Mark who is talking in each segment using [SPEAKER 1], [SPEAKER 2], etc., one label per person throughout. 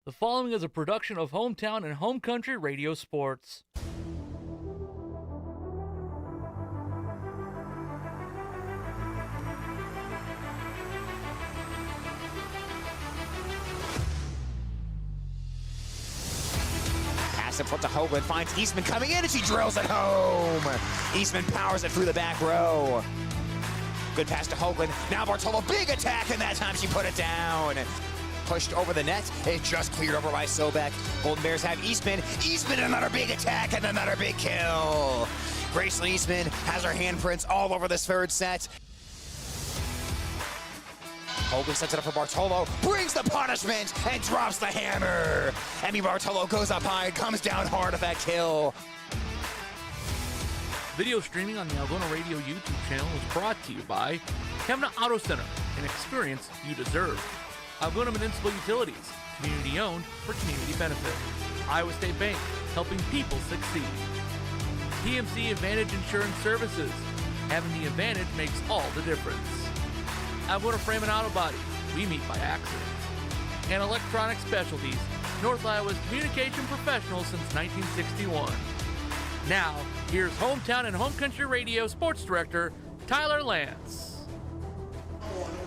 [SPEAKER 1] The following is a production of Hometown and Home Country Radio Sports.
[SPEAKER 2] Pass in front to Hoagland, finds Eastman coming in, and she drills it home. Eastman powers it through the back row. Good pass to Hoagland. Now Bartolo, big attack, and that time she put it down. Pushed over the net. It just cleared over by Sobek. Golden Bears have Eastman. Eastman, another big attack and another big kill. Gracelyn Eastman has her handprints all over this third set. Hoagland sets it up for Bartolo, brings the punishment, and drops the hammer. Emmy Bartolo goes up high and comes down hard with that kill.
[SPEAKER 1] Video streaming on the Algona Radio YouTube channel is brought to you by Kemna Auto Center, an experience you deserve. Algona Municipal Utilities, community owned for community benefit. Iowa State Bank, helping people succeed. PMC Advantage Insurance Services, having the advantage makes all the difference. Algona Frame and Auto Body, we meet by accident. And Electronic Specialties, North Iowa's communication professional since 1961. Now, here's Hometown and Home Country Radio Sports Director, Tyler Lance.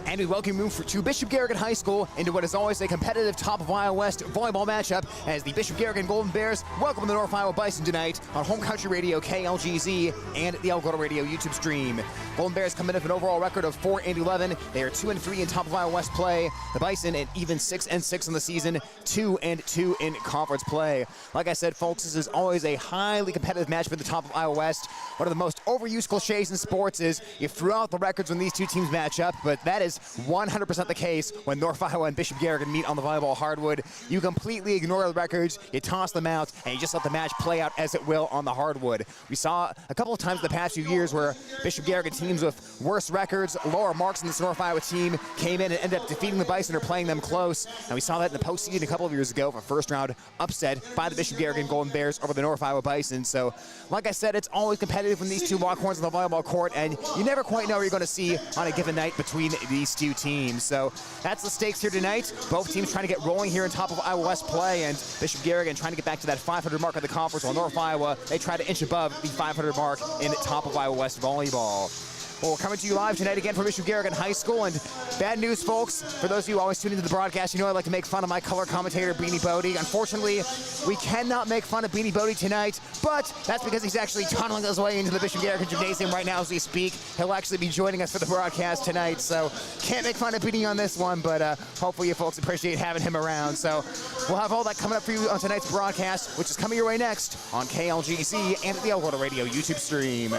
[SPEAKER 2] And we welcome you to Bishop Garrigan High School into what is always a competitive top of Iowa West volleyball matchup as the Bishop Garrigan Golden Bears welcome the North Iowa Bison tonight on Home Country Radio KLGZ and the Algona Radio YouTube stream. Golden Bears come in with an overall record of 4-11. They are 2-3 in top of Iowa West play. The Bison at even 6-6 on the season, 2-2 in conference play. Like I said, folks, this is always a highly competitive match for the top of Iowa West. One of the most overused cliches in sports is you threw out the records when these two teams match up, but that is 100% the case when North Iowa and Bishop Garrigan meet on the volleyball hardwood. You completely ignore the records, you toss them out, and you just let the match play out as it will on the hardwood. We saw a couple of times in the past few years where Bishop Garrigan teams with worse records, lower marks than this North Iowa team came in and ended up defeating the Bison or playing them close. And we saw that in the postseason a couple of years ago for first round upset by the Bishop Garrigan Golden Bears over the North Iowa Bison. So, like I said, it's always competitive when these two lock horns on the volleyball court, and you never quite know what you're going to see on a given night between these two teams. So that's the stakes here tonight. Both teams trying to get rolling here in top of Iowa West play, and Bishop Garrigan trying to get back to that 500 mark of the conference, while North Iowa, they try to inch above the 500 mark in top of Iowa West volleyball. Well, we're coming to you live tonight again from Bishop Garrigan High School, and bad news, folks. For those of you who always tune into the broadcast, you know I like to make fun of my color commentator, Beanie Bodie. Unfortunately, we cannot make fun of Beanie Bodie tonight, but that's because he's actually tunneling his way into the Bishop Garrigan Gymnasium right now as we speak. He'll actually be joining us for the broadcast tonight, so can't make fun of Beanie on this one, but hopefully you folks appreciate having him around. So we'll have all that coming up for you on tonight's broadcast, which is coming your way next on KLGC and at the Algona Radio YouTube stream.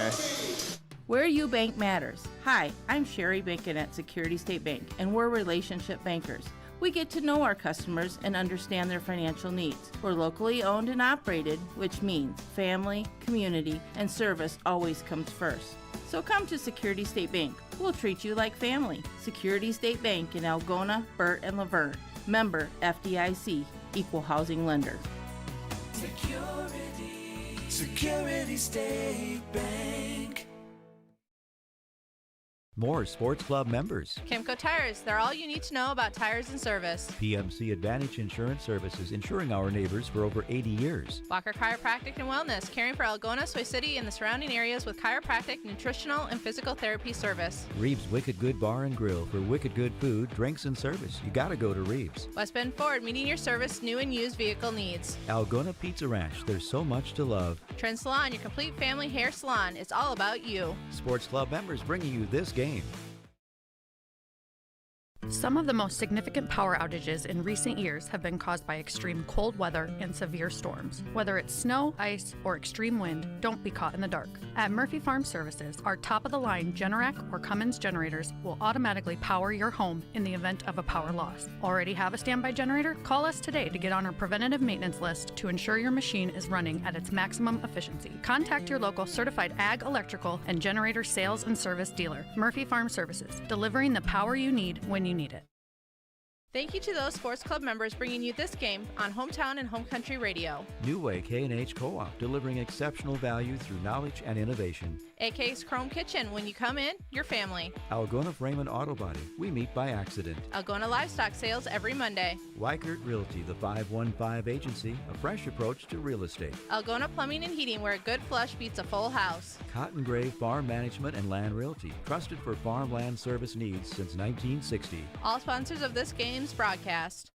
[SPEAKER 3] Where you bank matters. Hi, I'm Sherry Bankin at Security State Bank, and we're relationship bankers. We get to know our customers and understand their financial needs. We're locally owned and operated, which means family, community, and service always comes first. So come to Security State Bank. We'll treat you like family. Security State Bank in Algona, Burt, and Laverne. Member FDIC, Equal Housing Lender.
[SPEAKER 4] Security State Bank.
[SPEAKER 5] More Sports Club members.
[SPEAKER 6] Kimco Tires, they're all you need to know about tires and service.
[SPEAKER 5] PMC Advantage Insurance Services, insuring our neighbors for over 80 years.
[SPEAKER 6] Walker Chiropractic and Wellness, caring for Algona, Soy City, and the surrounding areas with chiropractic, nutritional, and physical therapy service.
[SPEAKER 5] Reeves Wicked Good Bar and Grill, for wicked good food, drinks, and service. You gotta go to Reeves.
[SPEAKER 6] West Bend Ford, meeting your service, new and used vehicle needs.
[SPEAKER 5] Algona Pizza Ranch, there's so much to love.
[SPEAKER 6] Trend Salon, your complete family hair salon. It's all about you.
[SPEAKER 5] Sports Club members bringing you this game.
[SPEAKER 7] Some of the most significant power outages in recent years have been caused by extreme cold weather and severe storms. Whether it's snow, ice, or extreme wind, don't be caught in the dark. At Murphy Farm Services, our top-of-the-line Generac or Cummins generators will automatically power your home in the event of a power loss. Already have a standby generator? Call us today to get on our preventative maintenance list to ensure your machine is running at its maximum efficiency. Contact your local certified ag, electrical, and generator sales and service dealer. Murphy Farm Services, delivering the power you need when you need it.
[SPEAKER 6] Thank you to those Sports Club members bringing you this game on Hometown and Home Country Radio.
[SPEAKER 5] New Way K&H Co-op, delivering exceptional value through knowledge and innovation.
[SPEAKER 6] AK's Chrome Kitchen. When you come in, your family.
[SPEAKER 5] Algona Raymond Auto Body. We meet by accident.
[SPEAKER 6] Algona Livestock Sales every Monday.
[SPEAKER 5] Weichert Realty, the 515 agency, a fresh approach to real estate.
[SPEAKER 6] Algona Plumbing and Heating, where a good flush beats a full house.
[SPEAKER 5] Cotton Gray Farm Management and Land Realty, trusted for farmland service needs since 1960.
[SPEAKER 6] All sponsors of this game's broadcast.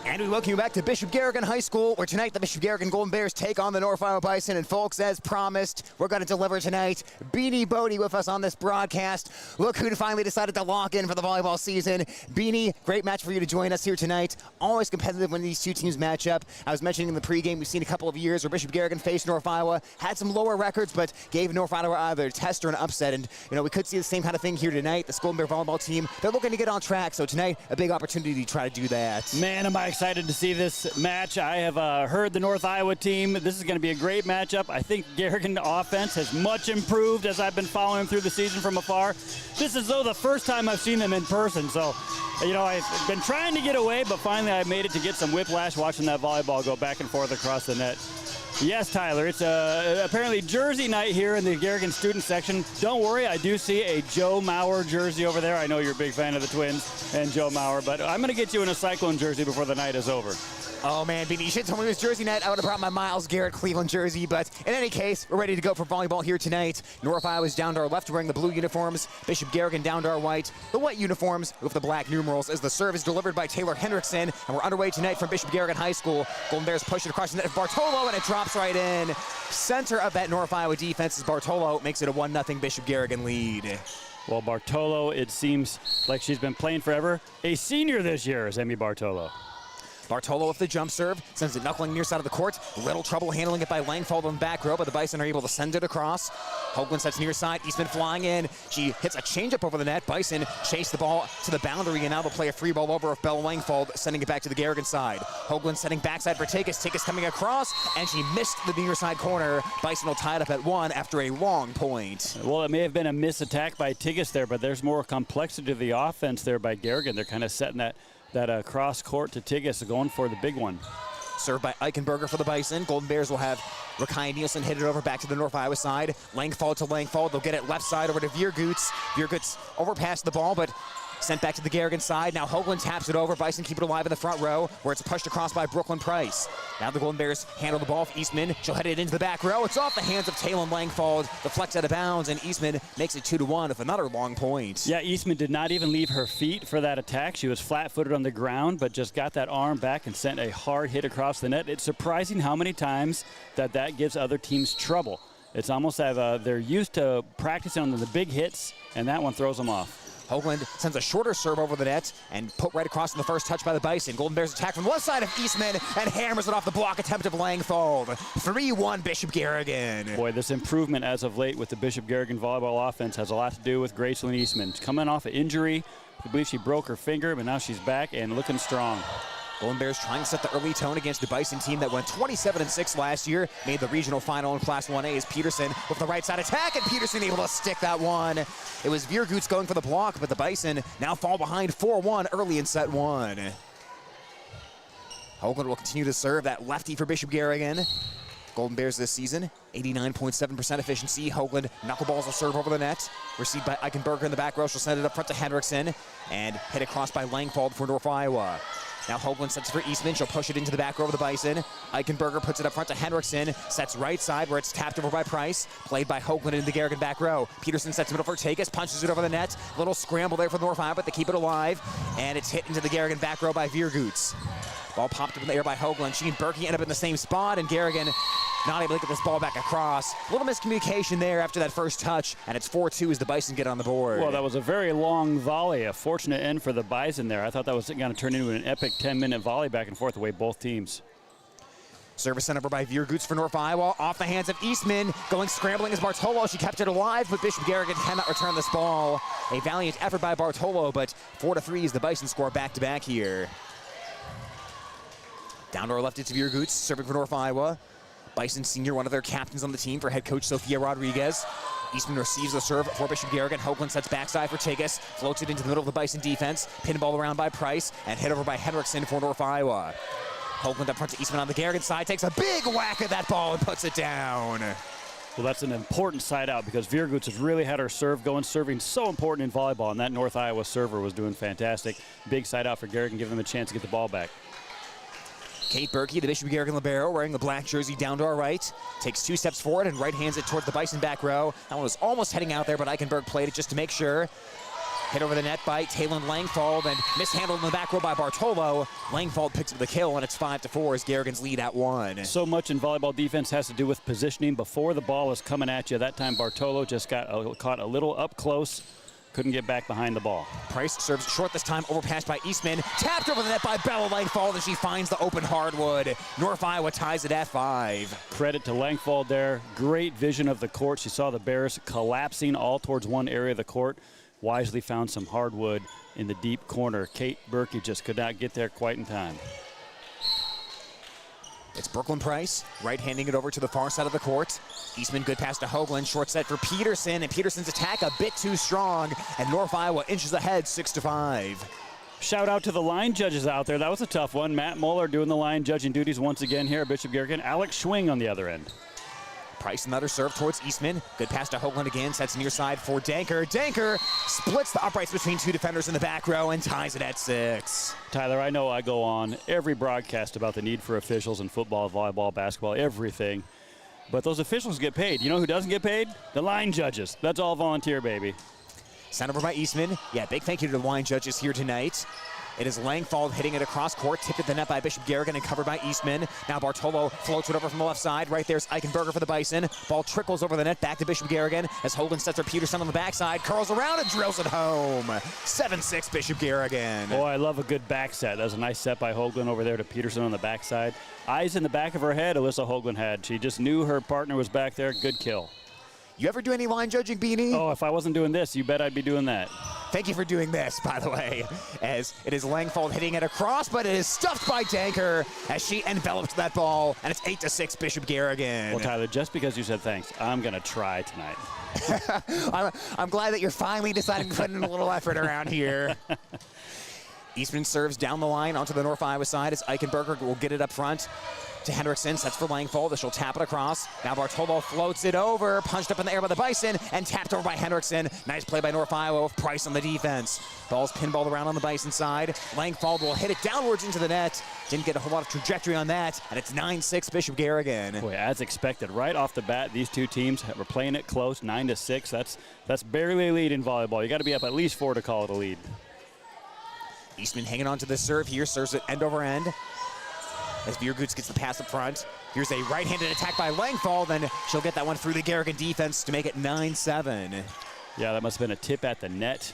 [SPEAKER 2] And we welcome you back to Bishop Garrigan High School, where tonight the Bishop Garrigan Golden Bears take on the North Iowa Bison. And folks, as promised, we're going to deliver tonight. Beanie Bodie with us on this broadcast. Look who finally decided to lock in for the volleyball season. Beanie, great match for you to join us here tonight. Always competitive when these two teams match up. I was mentioning in the pregame, we've seen a couple of years where Bishop Garrigan faced North Iowa, had some lower records, but gave North Iowa either a test or an upset. And, we could see the same kind of thing here tonight. The Golden Bear volleyball team, they're looking to get on track. So tonight, a big opportunity to try to do that.
[SPEAKER 8] Man, am I excited to see this match. I have heard the North Iowa team. This is going to be a great matchup. I think Garrigan offense has much improved as I've been following them through the season from afar. This is though the first time I've seen them in person. So, I've been trying to get away, but finally I made it to get some whiplash watching that volleyball go back and forth across the net. Yes, Tyler, it's apparently jersey night here in the Garrigan student section. Don't worry, I do see a Joe Mauer jersey over there. I know you're a big fan of the Twins and Joe Mauer, but I'm going to get you in a Cyclone jersey before the night is over.
[SPEAKER 2] Oh, man, Beanie, you should have told me it was jersey night. I would have brought my Miles Garrett Cleveland jersey. But in any case, we're ready to go for volleyball here tonight. North Iowa's down to our left wearing the blue uniforms. Bishop Garrigan down to our white. The white uniforms with the black numerals as the serve is delivered by Taylor Hendrickson. And we're underway tonight from Bishop Garrigan High School. Golden Bears push it across the net of Bartolo, and it drops right in. Center of that North Iowa defense is Bartolo. Makes it a 1-0 Bishop Garrigan lead.
[SPEAKER 8] Well, Bartolo, it seems like she's been playing forever. A senior this year is Emmy Bartolo.
[SPEAKER 2] Bartolo with the jump serve, sends it knuckling near side of the court. Little trouble handling it by Langfeld on the back row, but the Bison are able to send it across. Hoagland sets near side, Eastman flying in. She hits a changeup over the net. Bison chase the ball to the boundary, and now they'll play a free ball over of Bella Langfeld, sending it back to the Garrigan side. Hoagland setting backside for Tigas. Tigas coming across, and she missed the near side corner. Bison will tie it up at 1 after a long point.
[SPEAKER 8] Well, it may have been a missed attack by Tigas there, but there's more complexity to the offense there by Garrigan. They're kind of setting that cross court to Tigas, going for the big one.
[SPEAKER 2] Served by Eichenberger for the Bison. Golden Bears will have Rakai Nielsen hit it over back to the North Iowa side. Langfeld to Langfeld. They'll get it left side over to Viergoots. Viergoots overpassed the ball, but sent back to the Garrigan side. Now Hoagland taps it over. Bison keep it alive in the front row, where it's pushed across by Brooklyn Price. Now the Golden Bears handle the ball for Eastman. She'll head it into the back row. It's off the hands of Taylor Langfeld. Deflects out of bounds, and Eastman makes it 2-1 with another long point.
[SPEAKER 8] Yeah, Eastman did not even leave her feet for that attack. She was flat-footed on the ground, but just got that arm back and sent a hard hit across the net. It's surprising how many times that gives other teams trouble. It's almost as they're used to practicing on the big hits, and that one throws them off.
[SPEAKER 2] Hoagland sends a shorter serve over the net and put right across in the first touch by the Bison. Golden Bears attack from the left side of Eastman and hammers it off the block attempt of Langfeld. 3-1 Bishop Garrigan.
[SPEAKER 8] Boy, this improvement as of late with the Bishop Garrigan volleyball offense has a lot to do with Gracelyn Eastman. Coming off an injury, I believe she broke her finger, but now she's back and looking strong.
[SPEAKER 2] Golden Bears trying to set the early tone against the Bison team that went 27-6 last year, made the regional final in Class 1A as Peterson with the right side attack, and Peterson able to stick that one. It was Viergoots going for the block, but the Bison now fall behind 4-1 early in set 1. Hoagland will continue to serve that lefty for Bishop Garrigan. Golden Bears this season, 89.7% efficiency. Hoagland knuckleballs will serve over the net. Received by Eichenberger in the back row. She'll send it up front to Hendrickson and hit across by Langfeld for North Iowa. Now Hoagland sets it for Eastman. She'll push it into the back row of the Bison. Eichenberger puts it up front to Hendrickson. Sets right side where it's tapped over by Price. Played by Hoagland in the Garrigan back row. Peterson sets middle for Takas. Punches it over the net. Little scramble there for North Iowa, but they keep it alive. And it's hit into the Garrigan back row by Viergoots. Ball popped up in the air by Hoagland. She and Berkey end up in the same spot, and Garrigan not able to get this ball back across. A little miscommunication there after that first touch, and it's 4-2 as the Bison get on the board.
[SPEAKER 8] Well, that was a very long volley, a fortunate end for the Bison there. I thought that was going to turn into an epic 10-minute volley back and forth the way both teams.
[SPEAKER 2] Service sent over by Viergoots for North Iowa, off the hands of Eastman, going scrambling as Bartolo. She kept it alive, but Bishop Garrigan cannot return this ball. A valiant effort by Bartolo, but 4-3 as the Bison score back-to-back here. Down to our left, it's Viergoots, serving for North Iowa. Bison senior, one of their captains on the team for head coach Sophia Rodriguez. Eastman receives the serve for Bishop Garrigan. Hoagland sets backside for Tigas. Floats it into the middle of the Bison defense. Pinball around by Price and hit over by Henriksen for North Iowa. Hoagland up front to Eastman on the Garrigan side. Takes a big whack at that ball and puts it down.
[SPEAKER 8] Well, that's an important side out because Vierguts has really had her serve going. Serving so important in volleyball, and that North Iowa server was doing fantastic. Big side out for Garrigan, giving them a chance to get the ball back.
[SPEAKER 2] Kate Berkey, the Bishop Garrigan libero, wearing the black jersey down to our right, takes 2 steps forward and right hands it towards the Bison back row. That one was almost heading out there, but Eichenberg played it just to make sure. Hit over the net by Taylor Langfald and mishandled in the back row by Bartolo. Langfald picks up the kill, and it's 5-4 as Garrigan's lead at 1.
[SPEAKER 8] So much in volleyball defense has to do with positioning before the ball is coming at you. That time Bartolo just got caught a little up close. Couldn't get back behind the ball.
[SPEAKER 2] Price serves short this time, overpassed by Eastman. Tapped over the net by Bella Langfald, and she finds the open hardwood. North Iowa ties it at 5.
[SPEAKER 8] Credit to Langfald there. Great vision of the court. She saw the Bears collapsing all towards one area of the court. Wisely found some hardwood in the deep corner. Kate Berkey just could not get there quite in time.
[SPEAKER 2] It's Brooklyn Price, right-handing it over to the far side of the court. Eastman, good pass to Hoagland, short set for Peterson, and Peterson's attack a bit too strong, and North Iowa inches ahead 6-5.
[SPEAKER 8] Shout out to the line judges out there. That was a tough one. Matt Muller doing the line judging duties once again here at Bishop Garrigan. Alex Schwing on the other end.
[SPEAKER 2] Price another serve towards Eastman. Good pass to Hoagland again, sets near side for Danker. Danker splits the uprights between 2 defenders in the back row and ties it at 6.
[SPEAKER 8] Tyler, I know I go on every broadcast about the need for officials in football, volleyball, basketball, everything. But those officials get paid. You know who doesn't get paid? The line judges. That's all volunteer, baby.
[SPEAKER 2] Sent over by Eastman. Yeah, big thank you to the line judges here tonight. It is Langfald hitting it across court, tipped at the net by Bishop Garrigan and covered by Eastman. Now Bartolo floats it over from the left side. Right there's Eichenberger for the Bison. Ball trickles over the net back to Bishop Garrigan as Hoagland sets for Peterson on the backside. Curls around and drills it home. 7-6 Bishop Garrigan.
[SPEAKER 8] Boy, I love a good back set. That was a nice set by Hoagland over there to Peterson on the backside. Eyes in the back of her head, Alyssa Hoagland had. She just knew her partner was back there. Good kill.
[SPEAKER 2] You ever do any line judging, Beanie?
[SPEAKER 8] Oh, if I wasn't doing this, you bet I'd be doing that.
[SPEAKER 2] Thank you for doing this, by the way, as it is Langfald hitting it across, but it is stuffed by Danker as she envelops that ball, and it's 8-6 Bishop Garrigan.
[SPEAKER 8] Well, Tyler, just because you said thanks, I'm going to try tonight.
[SPEAKER 2] I'm glad that you're finally deciding to put in a little effort around here. Eastman serves down the line onto the North Iowa side as Eichenberger will get it up front to Henriksen, sets for Langfald, she'll tap it across. Now Bartolo floats it over, punched up in the air by the Bison, and tapped over by Henriksen. Nice play by North Iowa with Price on the defense. Ball's pinballed around on the Bison side. Langfald will hit it downwards into the net. Didn't get a whole lot of trajectory on that, and it's 9-6 Bishop Garrigan.
[SPEAKER 8] Boy, as expected, right off the bat, these two teams were playing it close, 9-6. That's barely a lead in volleyball. You got to be up at least 4 to call it a lead.
[SPEAKER 2] Eastman hanging on to the serve here, serves it end over end. As Vierguts gets the pass up front. Here's a right-handed attack by Langfald, and she'll get that one through the Garrigan defense to make it 9-7.
[SPEAKER 8] Yeah, that must have been a tip at the net.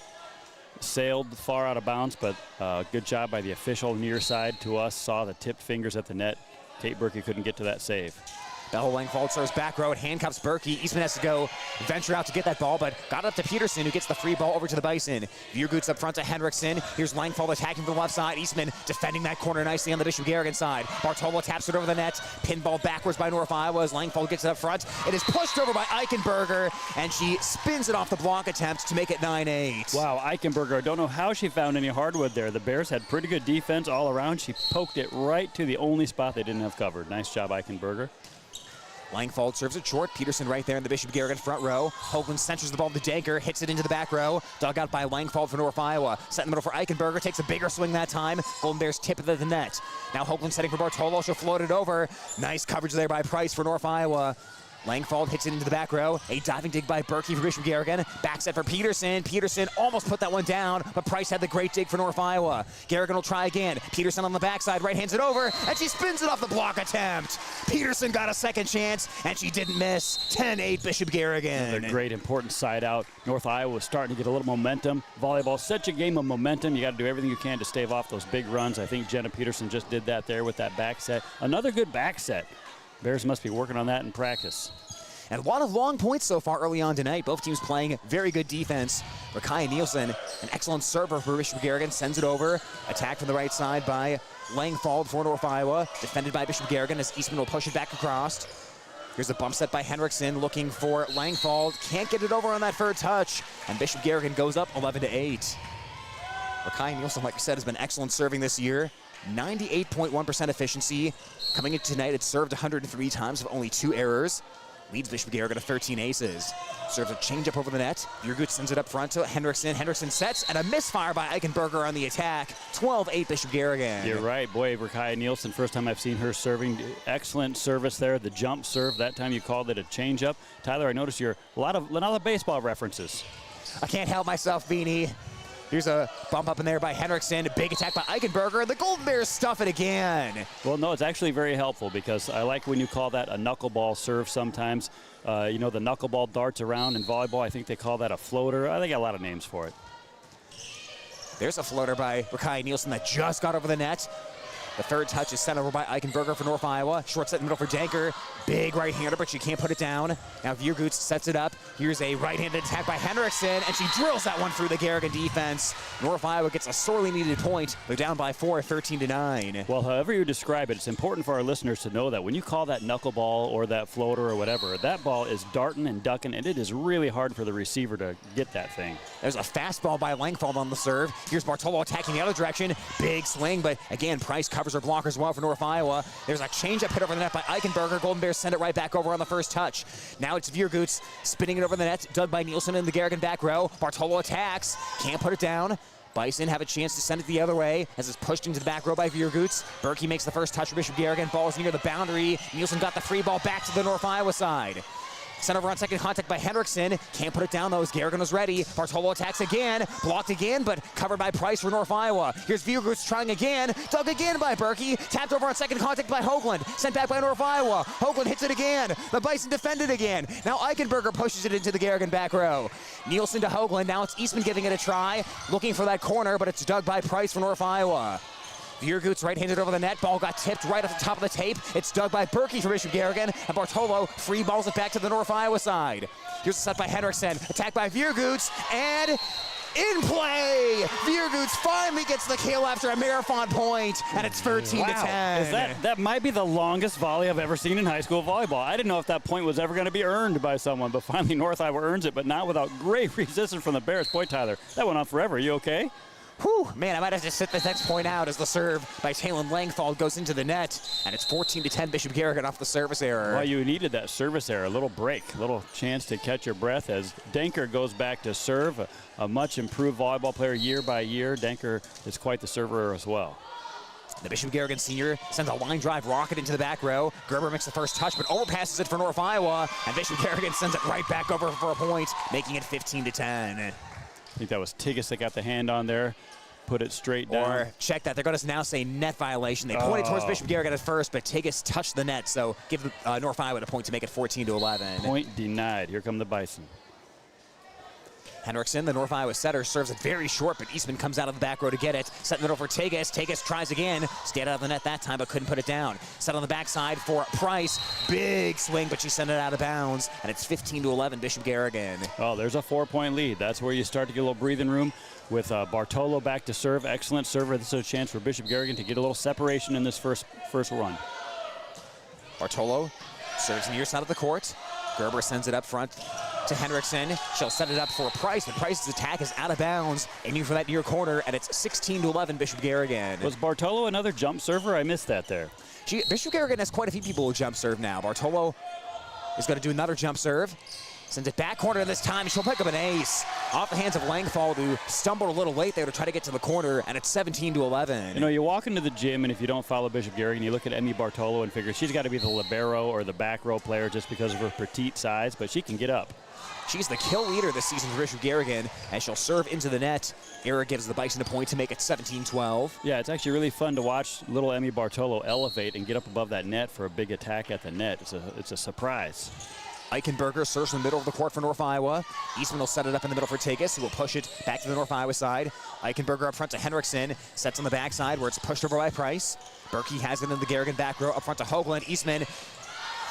[SPEAKER 8] Sailed far out of bounds, but good job by the official near side to us. Saw the tipped fingers at the net. Kate Berkey couldn't get to that save.
[SPEAKER 2] Bella Langfald serves back row, handcuffs Berkey. Eastman has to go venture out to get that ball, but got it up to Peterson, who gets the free ball over to the Bison. Vierguts up front to Henriksen. Here's Langfald attacking from the left side. Eastman defending that corner nicely on the Bishop Garrigan side. Bartolo taps it over the net. Pinball backwards by North Iowa as Langfald gets it up front. It is pushed over by Eichenberger, and she spins it off the block attempt to make it 9-8.
[SPEAKER 8] Wow, Eichenberger, I don't know how she found any hardwood there. The Bears had pretty good defense all around. She poked it right to the only spot they didn't have covered. Nice job, Eichenberger.
[SPEAKER 2] Langfald serves it short. Peterson right there in the Bishop Garrigan front row. Hoagland centers the ball to Danker, hits it into the back row. Dug out by Langfald for North Iowa. Set in the middle for Eichenberger, takes a bigger swing that time. Golden Bears tip it at the net. Now Hoagland setting for Bartolo, she'll float it over. Nice coverage there by Price for North Iowa. Langfald hits it into the back row. A diving dig by Berkey for Bishop Garrigan. Back set for Peterson. Peterson almost put that one down, but Price had the great dig for North Iowa. Garrigan will try again. Peterson on the backside, right hands it over, and she spins it off the block attempt. Peterson got a second chance, and she didn't miss. 10-8 Bishop Garrigan.
[SPEAKER 8] Another great important side out. North Iowa was starting to get a little momentum. Volleyball, such a game of momentum. You got to do everything you can to stave off those big runs. I think Jenna Peterson just did that there with that back set. Another good back set. Bears must be working on that in practice.
[SPEAKER 2] And a lot of long points so far early on tonight. Both teams playing very good defense. Rakaya Nielsen, an excellent server for Bishop Garrigan, sends it over. Attack from the right side by Langfald for North Iowa. Defended by Bishop Garrigan as Eastman will push it back across. Here's a bump set by Henriksen looking for Langfald. Can't get it over on that third touch. And Bishop Garrigan goes up 11-8. Rakai Nielsen, like I said, has been excellent serving this year. 98.1% efficiency. Coming into tonight, it's served 103 times with only 2 errors. Leads Bishop Garrigan to 13 aces. Serves a changeup over the net. Bjergut sends it up front to Henriksen. Henriksen sets, and a misfire by Eichenberger on the attack. 12-8 Bishop Garrigan.
[SPEAKER 8] You're right. Boy, Rakai Nielsen, first time I've seen her serving. Excellent service there. The jump serve, that time you called it a changeup. Tyler, I noticed a lot of baseball references.
[SPEAKER 2] I can't help myself, Beanie. Here's a bump up in there by Henriksen. A big attack by Eichenberger. The Golden Bears stuff it again.
[SPEAKER 8] Well, no, it's actually very helpful because I like when you call that a knuckleball serve sometimes. You know, the knuckleball darts around in volleyball. I think they call that a floater. They got a lot of names for it.
[SPEAKER 2] There's a floater by Rakai Nielsen that just got over the net. The third touch is sent over by Eichenberger for North Iowa. Short set in the middle for Danker. Big right-hander, but she can't put it down. Now Bjergut sets it up. Here's a right-handed attack by Henriksen, and she drills that one through the Garrigan defense. North Iowa gets a sorely needed point. They're down by 4, 13-9.
[SPEAKER 8] Well, however you describe it, it's important for our listeners to know that when you call that knuckleball or that floater or whatever, that ball is darting and ducking, and it is really hard for the receiver to get that thing.
[SPEAKER 2] There's a fastball by Langfald on the serve. Here's Bartolo attacking the other direction. Big swing, but again, Price covers her blockers well for North Iowa. There's a changeup hit over the net by Eichenberger. Golden Bears send it right back over on the first touch. Now it's Bjergut spinning it over the net. Dug by Nielsen in the Garrigan back row. Bartolo attacks. Can't put it down. Bison have a chance to send it the other way as it's pushed into the back row by Bjergut. Berkey makes the first touch for Bishop Garrigan. Ball's near the boundary. Nielsen got the free ball back to the North Iowa side. Sent over on second contact by Henriksen. Can't put it down though as Garrigan was ready. Bartolo attacks again. Blocked again, but covered by Price for North Iowa. Here's Bjergut trying again. Dug again by Berkey. Tapped over on second contact by Hoagland. Sent back by North Iowa. Hoagland hits it again. The Bison defended again. Now Eichenberger pushes it into the Garrigan back row. Nielsen to Hoagland. Now it's Eastman giving it a try. Looking for that corner, but it's dug by Price for North Iowa. Bjergut's right-handed over the net. Ball got tipped right off the top of the tape. It's dug by Berkey for Bishop Garrigan. And Bartolo free balls it back to the North Iowa side. Here's a set by Henriksen. Attack by Bjergut. And in play! Bjergut finally gets the kill after a marathon point. And it's 13-10.
[SPEAKER 8] That might be the longest volley I've ever seen in high school volleyball. I didn't know if that point was ever going to be earned by someone, but finally North Iowa earns it, but not without great resistance from the Bears. Boy, Tyler, that went on forever. Are you okay?
[SPEAKER 2] Whew, man, I might have to sit this next point out as the serve by Taylon Langfald goes into the net, and it's 14-10 Bishop Garrigan off the service error.
[SPEAKER 8] Well, you needed that service error, a little break, a little chance to catch your breath as Danker goes back to serve, a much improved volleyball player year by year. Danker is quite the server as well.
[SPEAKER 2] The Bishop Garrigan senior sends a line drive rocket into the back row. Gerber makes the first touch, but overpasses it for North Iowa, and Bishop Garrigan sends it right back over for a point, making it 15-10.
[SPEAKER 8] I think that was Tigas that got the hand on there, put it straight down.
[SPEAKER 2] Or check that, they're going to now say net violation. They pointed towards Bishop Garrigan at first, but Tigas touched the net, so give North Iowa a point to make it 14-11.
[SPEAKER 8] Point denied. Here come the Bison.
[SPEAKER 2] Henriksen, the North Iowa setter, serves it very short, but Eastman comes out of the back row to get it. Set in the middle for Tigas. Tigas tries again. Stayed out of the net that time, but couldn't put it down. Set on the backside for Price. Big swing, but she sent it out of bounds, and it's 15-11 Bishop Garrigan.
[SPEAKER 8] Oh, there's a 4-point lead. That's where you start to get a little breathing room with Bartolo back to serve. Excellent server. This is a chance for Bishop Garrigan to get a little separation in this first run.
[SPEAKER 2] Bartolo serves near side of the court. Gerber sends it up front to Henriksen. She'll set it up for Price, but Price's attack is out of bounds, aiming for that near corner, and it's 16-11 Bishop Garrigan.
[SPEAKER 8] Was Bartolo another jump server? I missed that there.
[SPEAKER 2] Bishop Garrigan has quite a few people who jump serve now. Bartolo is going to do another jump serve. Sends it back corner this time. She'll pick up an ace off the hands of Langfald, who stumbled a little late there to try to get to the corner, and it's 17-11.
[SPEAKER 8] You know, you walk into the gym, and if you don't follow Bishop Garrigan, you look at Emmy Bartolo and figure she's got to be the libero or the back row player just because of her petite size, but she can get up.
[SPEAKER 2] She's the kill leader this season for Bishop Garrigan, and she'll serve into the net. Error gives the Bison a point to make it 17-12.
[SPEAKER 8] Yeah, it's actually really fun to watch little Emmy Bartolo elevate and get up above that net for a big attack at the net. It's a surprise.
[SPEAKER 2] Eichenberger serves in the middle of the court for North Iowa. Eastman will set it up in the middle for Tigas, who will push it back to the North Iowa side. Eichenberger up front to Henriksen. Sets on the backside where it's pushed over by Price. Berkey has it in the Garrigan back row up front to Hoagland. Eastman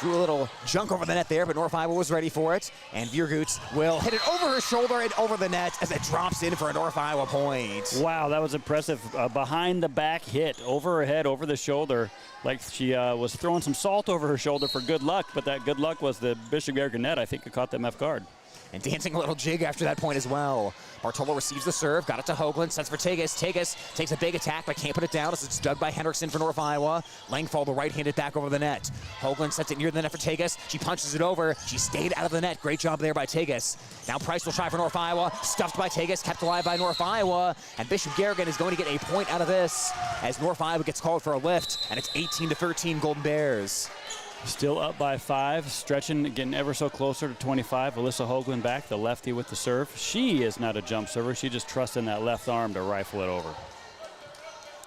[SPEAKER 2] Threw a little junk over the net there, but North Iowa was ready for it. And Viergoots will hit it over her shoulder and over the net as it drops in for a North Iowa point.
[SPEAKER 8] Wow, that was impressive. Behind the back hit, over her head, over the shoulder, like she was throwing some salt over her shoulder for good luck, but that good luck was the Bishop Garrigan net. I think it caught them off guard.
[SPEAKER 2] And dancing a little jig after that point as well. Bartolo receives the serve, got it to Hoagland, sets for Tegas. Tegas takes a big attack but can't put it down as it's dug by Hendrickson for North Iowa. Langfall, the right-handed back over the net. Hoagland sets it near the net for Tegas. She punches it over. She stayed out of the net. Great job there by Tegas. Now Price will try for North Iowa. Stuffed by Tegas, kept alive by North Iowa. And Bishop Garrigan is going to get a point out of this as North Iowa gets called for a lift. And it's 18-13 Golden Bears.
[SPEAKER 8] Still up by 5, stretching, getting ever so closer to 25. Alyssa Hoagland back, the lefty with the serve. She is not a jump server. She just trusts in that left arm to rifle it over.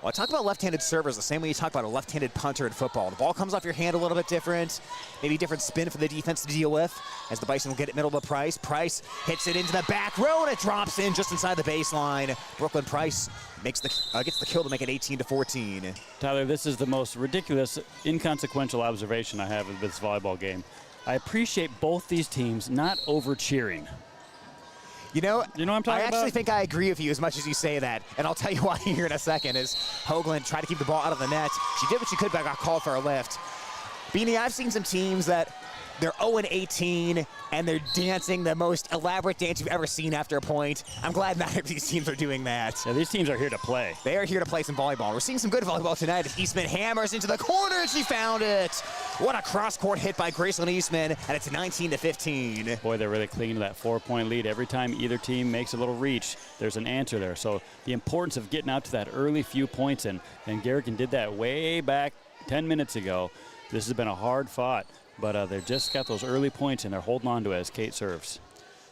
[SPEAKER 2] Well, I talk about left-handed servers the same way you talk about a left-handed punter in football. The ball comes off your hand a little bit different, maybe different spin for the defense to deal with as the Bison will get it middle to Price. Price hits it into the back row and it drops in just inside the baseline. Brooklyn Price gets the kill to make it 18-14.
[SPEAKER 8] Tyler, this is the most ridiculous, inconsequential observation I have of this volleyball game. I appreciate both these teams not over-cheering.
[SPEAKER 2] You know what
[SPEAKER 8] I'm talking about?
[SPEAKER 2] I actually think I agree with you as much as you say that, and I'll tell you why here in a second. Is Hoagland tried to keep the ball out of the net. She did what she could, but got called for a lift. Beanie, I've seen some teams that they're 0-18, and they're dancing the most elaborate dance you've ever seen after a point. I'm glad neither of these teams are doing that.
[SPEAKER 8] Yeah, these teams are here to play.
[SPEAKER 2] They are here to play some volleyball. We're seeing some good volleyball tonight as Eastman hammers into the corner, and she found it. What a cross-court hit by Graceland Eastman, and it's 19-15.
[SPEAKER 8] Boy, they're really clinging to that 4-point lead. Every time either team makes a little reach, there's an answer there. So the importance of getting out to that early few points, and Garrigan did that way back 10 minutes ago. This has been a hard fought, but they've just got those early points, and they're holding on to it as Kate serves.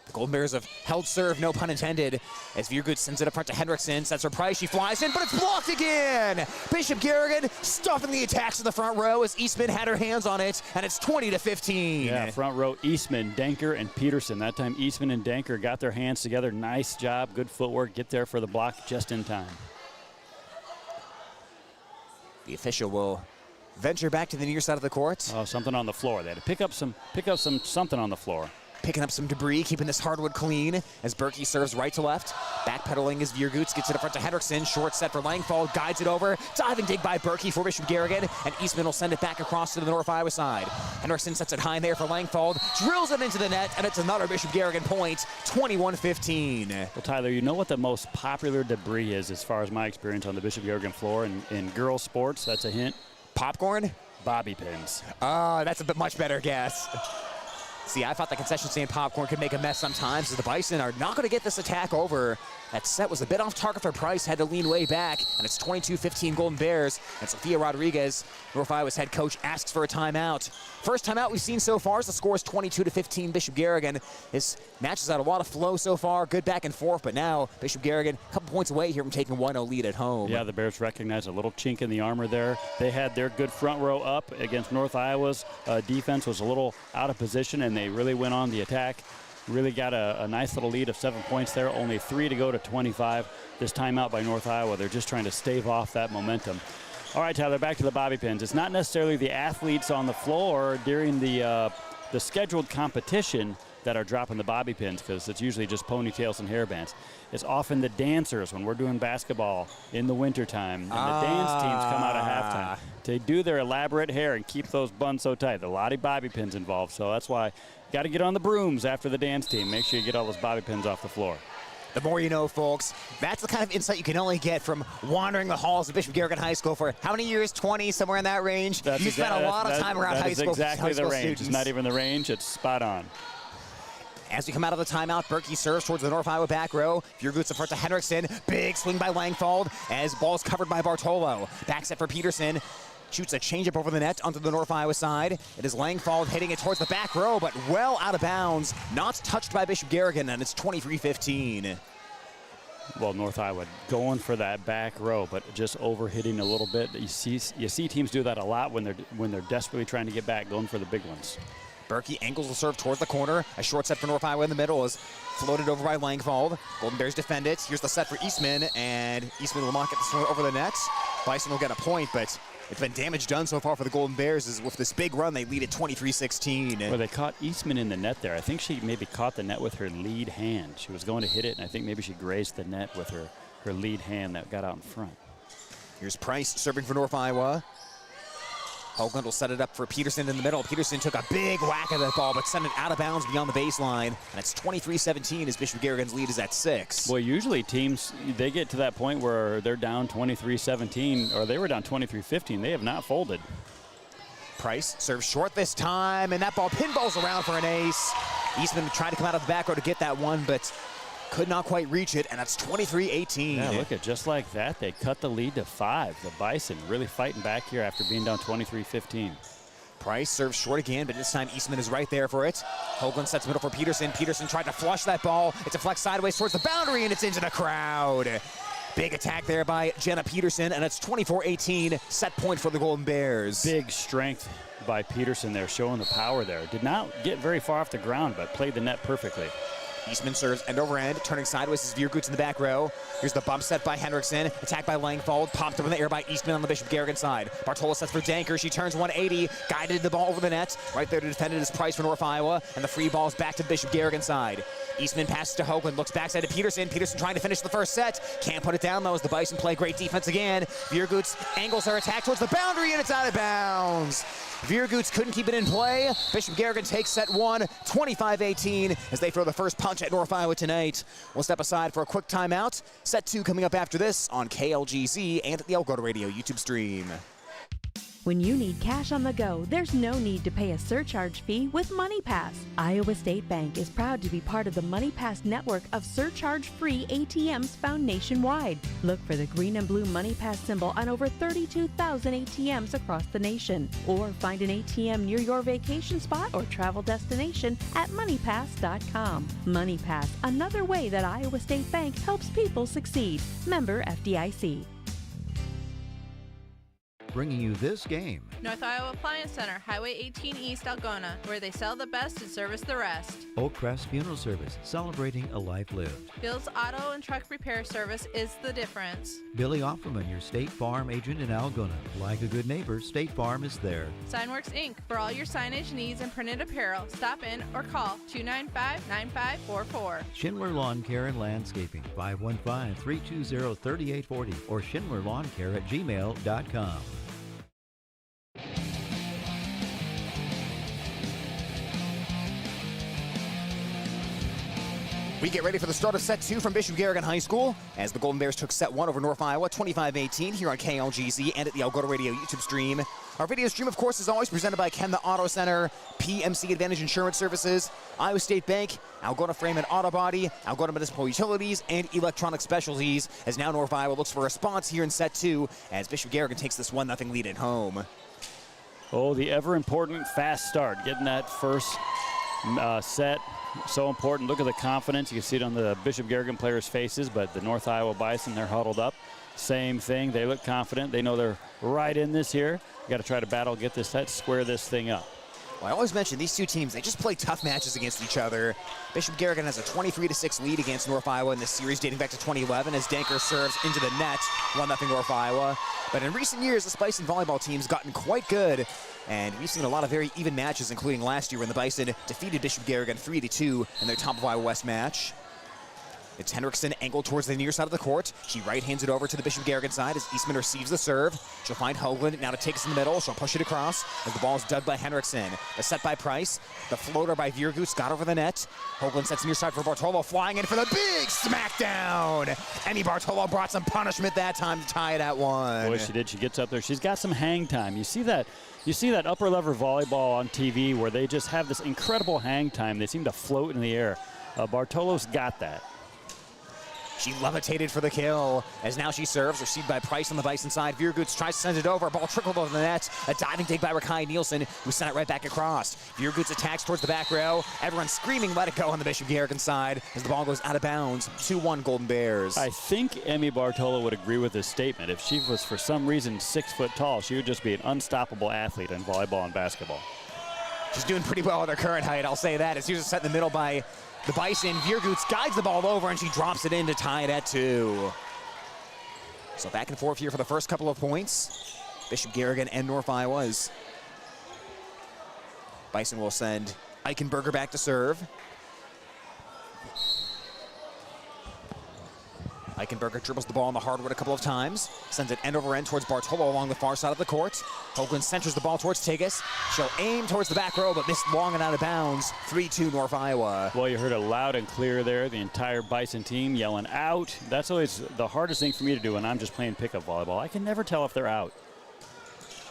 [SPEAKER 2] The Golden Bears have held serve, no pun intended, as Viergood sends it up front to Hendrickson. Sets her Price, she flies in, but it's blocked again! Bishop Garrigan stuffing the attacks in the front row as Eastman had her hands on it, and it's 20-15.
[SPEAKER 8] Yeah, front row, Eastman, Denker, and Peterson. That time Eastman and Denker got their hands together. Nice job, good footwork, get there for the block just in time.
[SPEAKER 2] The official will venture back to the near side of the court.
[SPEAKER 8] Oh, something on the floor. They had to pick up something on the floor.
[SPEAKER 2] Picking up some debris, keeping this hardwood clean as Berkey serves right to left. Backpedaling as Viergoots gets it up front to Hendrickson. Short set for Langfall, guides it over. Diving dig by Berkey for Bishop Garrigan, and Eastman will send it back across to the North Iowa side. Hendrickson sets it high in there for Langfall, drills it into the net, and it's another Bishop Garrigan point, 21-15.
[SPEAKER 8] Well, Tyler, you know what the most popular debris is as far as my experience on the Bishop Garrigan floor in girls sports? That's a hint.
[SPEAKER 2] Popcorn?
[SPEAKER 8] Bobby pins.
[SPEAKER 2] Oh, that's a much better guess. See, I thought the concession stand popcorn could make a mess sometimes, as the Bison are not going to get this attack over. That set was a bit off target for Price, had to lean way back, and it's 22-15 Golden Bears. And Sophia Rodriguez, North Iowa's head coach, asks for a timeout. First timeout we've seen so far, as the score is 22-15 Bishop Garrigan. This match has had a lot of flow so far, good back and forth, but now Bishop Garrigan a couple points away here from taking 1-0 lead at home.
[SPEAKER 8] Yeah, the Bears recognize a little chink in the armor there. They had their good front row up against North Iowa's defense was a little out of position, and they really went on the attack. Really got a nice little lead of 7 points there. Only 3 to go to 25. This timeout by North Iowa. They're just trying to stave off that momentum. All right, Tyler, back to the bobby pins. It's not necessarily the athletes on the floor during the scheduled competition that are dropping the bobby pins, because it's usually just ponytails and hairbands. It's often the dancers when we're doing basketball in the wintertime, and the dance teams come out at halftime. They do their elaborate hair and keep those buns so tight. There are a lot of bobby pins involved, so that's why you got to get on the brooms after the dance team. Make sure you get all those bobby pins off the floor.
[SPEAKER 2] The more you know, folks. That's the kind of insight you can only get from wandering the halls of Bishop Garrigan High School for how many years? 20, somewhere in that range? You spent a lot of time around high school.
[SPEAKER 8] That's exactly the range.
[SPEAKER 2] Students.
[SPEAKER 8] It's not even the range. It's spot on.
[SPEAKER 2] As we come out of the timeout, Berkey serves towards the North Iowa back row. Viergoots in front to Hendrickson. Big swing by Langfall as ball's covered by Bartolo. Back set for Peterson. Shoots a changeup over the net onto the North Iowa side. It is Langfall hitting it towards the back row, but well out of bounds. Not touched by Bishop Garrigan, and it's 23-15.
[SPEAKER 8] Well, North Iowa going for that back row, but just overhitting a little bit. You see teams do that a lot when they're desperately trying to get back, going for the big ones.
[SPEAKER 2] Berkey angles the serve towards the corner. A short set for North Iowa in the middle is floated over by Langfall. Golden Bears defend it. Here's the set for Eastman, and Eastman will not get the swing over the net. Bison will get a point, but it's been damage done so far for the Golden Bears. As with this big run, they lead at 23-16.
[SPEAKER 8] Well, they caught Eastman in the net there. I think she maybe caught the net with her lead hand. She was going to hit it, and I think maybe she grazed the net with her lead hand that got out in front.
[SPEAKER 2] Here's Price serving for North Iowa. Hoagland will set it up for Peterson in the middle. Peterson took a big whack of that ball, but sent it out of bounds beyond the baseline. And it's 23-17 as Bishop Garrigan's lead is at 6.
[SPEAKER 8] Well, usually teams, they get to that point where they're down 23-17, or they were down 23-15. They have not folded.
[SPEAKER 2] Price serves short this time, and that ball pinballs around for an ace. Eastman tried to come out of the back row to get that one, but could not quite reach it, and that's 23-18.
[SPEAKER 8] Yeah, look at just like that. They cut the lead to 5. The Bison really fighting back here after being down 23-15.
[SPEAKER 2] Price serves short again, but this time Eastman is right there for it. Hoagland sets middle for Peterson. Peterson tried to flush that ball. It deflects sideways towards the boundary, and it's into the crowd. Big attack there by Jenna Peterson, and it's 24-18. Set point for the Golden Bears.
[SPEAKER 8] Big strength by Peterson there, showing the power there. Did not get very far off the ground, but played the net perfectly.
[SPEAKER 2] Eastman serves end over end, turning sideways as Viergoots in the back row. Here's the bump set by Henriksen, attacked by Langfold, popped up in the air by Eastman on the Bishop Garrigan side. Bartola sets for Danker, she turns 180, guided the ball over the net. Right there to defend it is Price for North Iowa, and the free ball's back to the Bishop Garrigan side. Eastman passes to Hoagland, looks backside to Peterson. Peterson trying to finish the first set. Can't put it down though as the Bison play great defense again. Viergoots angles her attack towards the boundary, and it's out of bounds. Viergoots couldn't keep it in play. Bishop Garrigan takes set 1, 25-18, as they throw the first punch at North Iowa tonight. We'll step aside for a quick timeout. Set 2 coming up after this on KLGZ and the Alberta Radio YouTube stream.
[SPEAKER 9] When you need cash on the go, there's no need to pay a surcharge fee with MoneyPass. Iowa State Bank is proud to be part of the MoneyPass network of surcharge-free ATMs found nationwide. Look for the green and blue MoneyPass symbol on over 32,000 ATMs across the nation. Or find an ATM near your vacation spot or travel destination at MoneyPass.com. MoneyPass, another way that Iowa State Bank helps people succeed. Member FDIC.
[SPEAKER 5] Bringing you this game.
[SPEAKER 6] North Iowa Appliance Center, Highway 18 East, Algona, where they sell the best and service the rest.
[SPEAKER 5] Oak Crest Funeral Service, celebrating a life lived.
[SPEAKER 6] Bill's Auto and Truck Repair Service is the difference.
[SPEAKER 5] Billy Offerman, your State Farm agent in Algona. Like a good neighbor, State Farm is there.
[SPEAKER 6] Signworks Inc. For all your signage needs and printed apparel, stop in or call 295-9544.
[SPEAKER 5] Schindler Lawn Care and Landscaping, 515-320-3840 or schindlerlawncare@gmail.com.
[SPEAKER 2] We get ready for the start of set 2 from Bishop Garrigan High School as the Golden Bears took set 1 over North Iowa, 25-18 here on KLGZ and at the Alberta Radio YouTube stream. Our video stream, of course, is always presented by Chem Auto Center, PMC Advantage Insurance Services, Iowa State Bank, Algona Frame and Auto Body, Algona Municipal Utilities, and Electronic Specialties, as now North Iowa looks for a response here in set 2 as Bishop Garrigan takes this 1-0 lead at home.
[SPEAKER 8] Oh, the ever-important fast start, getting that first set. So important. Look at the confidence. You can see it on the Bishop Garrigan players' faces, but the North Iowa Bison, they're huddled up. Same thing. They look confident. They know they're right in this here. You got to try to battle, get this set, square this thing up.
[SPEAKER 2] Well, I always mention these two teams, they just play tough matches against each other. Bishop Garrigan has a 23-6 lead against North Iowa in this series dating back to 2011 as Danker serves into the net, 1-0 North Iowa. But in recent years, the Bison volleyball team's gotten quite good, and we've seen a lot of very even matches, including last year when the Bison defeated Bishop Garrigan 3-2 in their top of Iowa West match. It's Henriksen angled towards the near side of the court. She right-hands it over to the Bishop Garrigan side as Eastman receives the serve. She'll find Hoagland now to take us in the middle. She'll push it across as the ball is dug by Henriksen. The set by Price. The floater by Viergoots got over the net. Hoagland sets near side for Bartolo, flying in for the big smackdown. Emmy Bartolo brought some punishment that time to tie it at 1.
[SPEAKER 8] Boy, she did. She gets up there. She's got some hang time. You see that upper level volleyball on TV where they just have this incredible hang time. They seem to float in the air. Bartolo's got that.
[SPEAKER 2] She levitated for the kill as now she serves, received by Price on the Bison side. Viergoots tries to send it over. Ball trickled over the net. A diving dig by Rakai Nielsen, who sent it right back across. Viergoots attacks towards the back row. Everyone screaming, let it go on the Bishop Garrigan side as the ball goes out of bounds. 2-1 Golden Bears.
[SPEAKER 8] I think Emmy Bartolo would agree with this statement. If she was for some reason 6 foot tall, she would just be an unstoppable athlete in volleyball and basketball.
[SPEAKER 2] She's doing pretty well at her current height, I'll say that. As here's a set in the middle by the Bison. Viergoots guides the ball over and she drops it in to tie it at 2. So back and forth here for the first couple of points. Bishop Garrigan and North Iowa's. Bison will send Eichenberger back to serve. Eichenberger dribbles the ball on the hardwood a couple of times, sends it end over end towards Bartolo along the far side of the court. Hoagland centers the ball towards Tigas. She'll aim towards the back row, but missed long and out of bounds. 3-2 North Iowa.
[SPEAKER 8] Well, you heard it loud and clear there. The entire Bison team yelling out. That's always the hardest thing for me to do when I'm just playing pickup volleyball. I can never tell if they're out.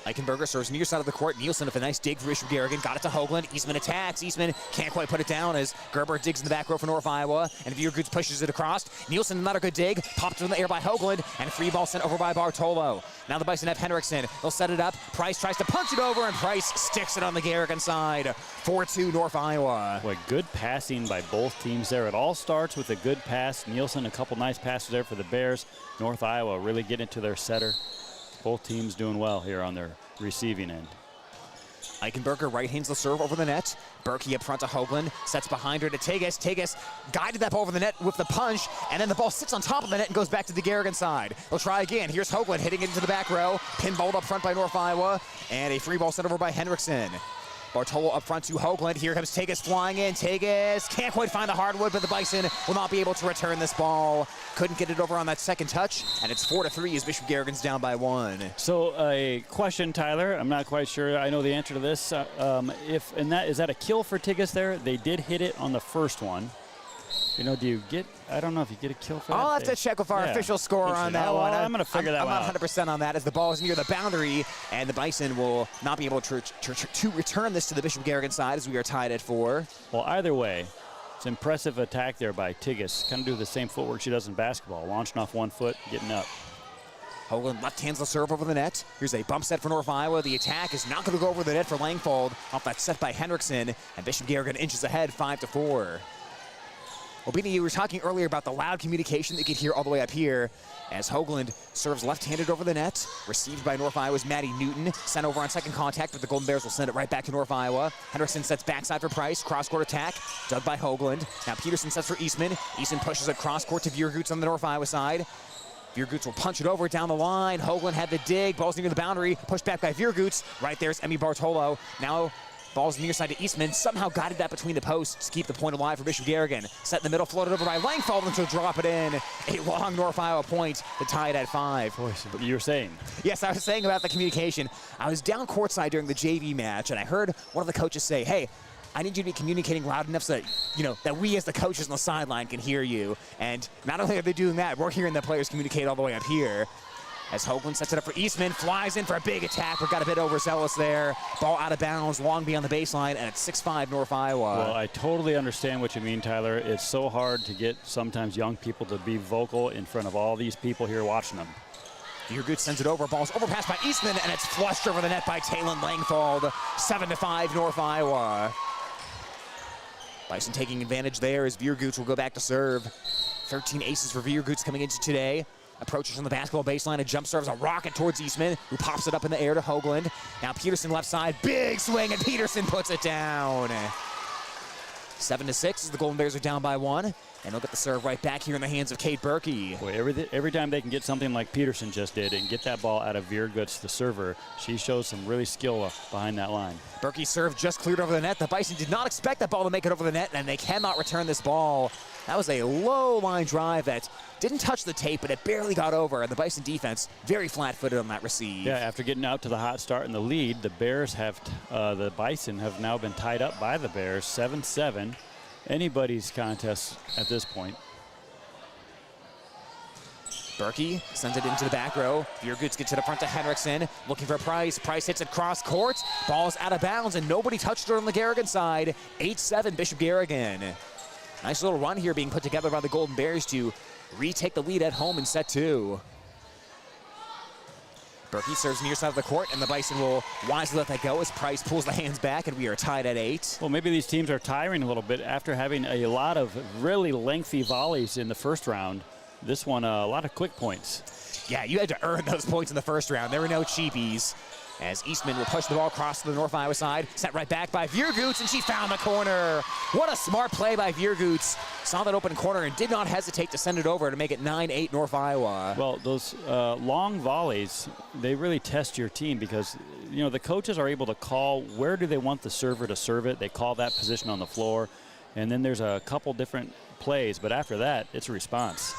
[SPEAKER 2] Eichenberger serves near side of the court. Nielsen with a nice dig for Bishop Garrigan. Got it to Hoagland. Eastman attacks. Eastman can't quite put it down as Gerber digs in the back row for North Iowa. And Viergoots pushes it across. Nielsen, another good dig. Popped in the air by Hoagland. And a free ball sent over by Bartolo. Now the Bison have Henriksen. They'll set it up. Price tries to punch it over, and Price sticks it on the Garrigan side. 4-2 North Iowa.
[SPEAKER 8] Boy, good passing by both teams there. It all starts with a good pass. Nielsen, a couple nice passes there for the Bears. North Iowa really getting it to their setter. Both teams doing well here on their receiving end.
[SPEAKER 2] Eichenberger right hands the serve over the net. Berkey up front to Hoagland, sets behind her to Tigas. Tigas guided that ball over the net with the punch, and then the ball sits on top of the net and goes back to the Garrigan side. They'll try again. Here's Hoagland hitting it into the back row. Pinballed up front by North Iowa, and a free ball sent over by Henriksen. Bartolo up front to Hoagland. Here comes Tigas flying in. Tigas can't quite find the hardwood, but the Bison will not be able to return this ball. Couldn't get it over on that second touch, and it's 4-3 as Bishop Garrigan's down by 1.
[SPEAKER 8] So a question, Tyler. I'm not quite sure I know the answer to this. Is that a kill for Tigas there? They did hit it on the first one. You know, I don't know if you get a kill for that.
[SPEAKER 2] I'll have to check with our official score on that one.
[SPEAKER 8] I'm going to figure that one out.
[SPEAKER 2] I'm not 100% on that as the ball is near the boundary, and the Bison will not be able to return this to the Bishop Garrigan side as we are tied at 4.
[SPEAKER 8] Well, either way, it's impressive attack there by Tigas. Kind of do the same footwork she does in basketball, launching off one foot, getting up.
[SPEAKER 2] Hoagland left hands the serve over the net. Here's a bump set for North Iowa. The attack is not going to go over the net for Langfold off that set by Henriksen, and Bishop Garrigan inches ahead 5-4. Well, Beanie, you were talking earlier about the loud communication that you could hear all the way up here as Hoagland serves left-handed over the net, received by North Iowa's Maddie Newton, sent over on second contact, but the Golden Bears will send it right back to North Iowa. Henderson sets backside for Price, cross-court attack, dug by Hoagland. Now Peterson sets for Eastman. Eastman pushes it cross-court to Viergoots on the North Iowa side. Viergoots will punch it over down the line. Hoagland had the dig, ball's near the boundary, pushed back by Viergoots. Right there's Emmy Bartolo. Now ball's near side to Eastman, somehow guided that between the posts to keep the point alive for Bishop Garrigan. Set in the middle, floated over by Langfold, and she'll drop it in. A long North Iowa point to tie it at 5.
[SPEAKER 8] What you were saying?
[SPEAKER 2] Yes, I was saying about the communication. I was down courtside during the JV match, and I heard one of the coaches say, hey, I need you to be communicating loud enough so that we as the coaches on the sideline can hear you. And not only are they doing that, we're hearing the players communicate all the way up here. As Hoagland sets it up for Eastman, flies in for a big attack, but got a bit overzealous there. Ball out of bounds, long beyond the baseline, and it's 6-5 North Iowa.
[SPEAKER 8] Well, I totally understand what you mean, Tyler. It's so hard to get sometimes young people to be vocal in front of all these people here watching them.
[SPEAKER 2] Viergoots sends it over, ball's overpassed by Eastman, and it's flushed over the net by Taylon Langfold. 7-5 North Iowa. Bison taking advantage there as Viergoots will go back to serve. 13 aces for Viergoots coming into today. Approaches from the basketball baseline and jump serves a rocket towards Eastman, who pops it up in the air to Hoagland. Now Peterson left side, big swing, and Peterson puts it down. 7-6 as the Golden Bears are down by 1, and they'll get the serve right back here in the hands of Kate Berkey.
[SPEAKER 8] Boy, every time they can get something like Peterson just did and get that ball out of Viergoots, the server, she shows some really skill behind that line.
[SPEAKER 2] Berkey's serve just cleared over the net. The Bison did not expect that ball to make it over the net, and they cannot return this ball. That was a low line drive that didn't touch the tape, but it barely got over, and the Bison defense very flat-footed on that receive.
[SPEAKER 8] Yeah, after getting out to the hot start in the lead, the Bison have now been tied up by the Bears, 7-7. Anybody's contest at this point.
[SPEAKER 2] Berkey sends it into the back row. Viergoots gets it up front to Henriksen, looking for Price. Price hits it cross court. Ball's out of bounds, and nobody touched it on the Garrigan side. 8-7 Bishop Garrigan. Nice little run here being put together by the Golden Bears to retake the lead at home in set 2. Berkey serves near side of the court, and the Bison will wisely let that go as Price pulls the hands back, and we are tied at 8.
[SPEAKER 8] Well, maybe these teams are tiring a little bit after having a lot of really lengthy volleys in the first round. This one, a lot of quick points.
[SPEAKER 2] Yeah, you had to earn those points in the first round. There were no cheapies. as Eastman will push the ball across to the North Iowa side. Set right back by Viergoots, and she found the corner. What a smart play by Viergoots. Saw that open corner and did not hesitate to send it over to make it 9-8 North Iowa.
[SPEAKER 8] Well, those long volleys, they really test your team because, you know, the coaches are able to call where do they want the server to serve it. They call that position on the floor, and then there's a couple different plays, but after that, it's a response.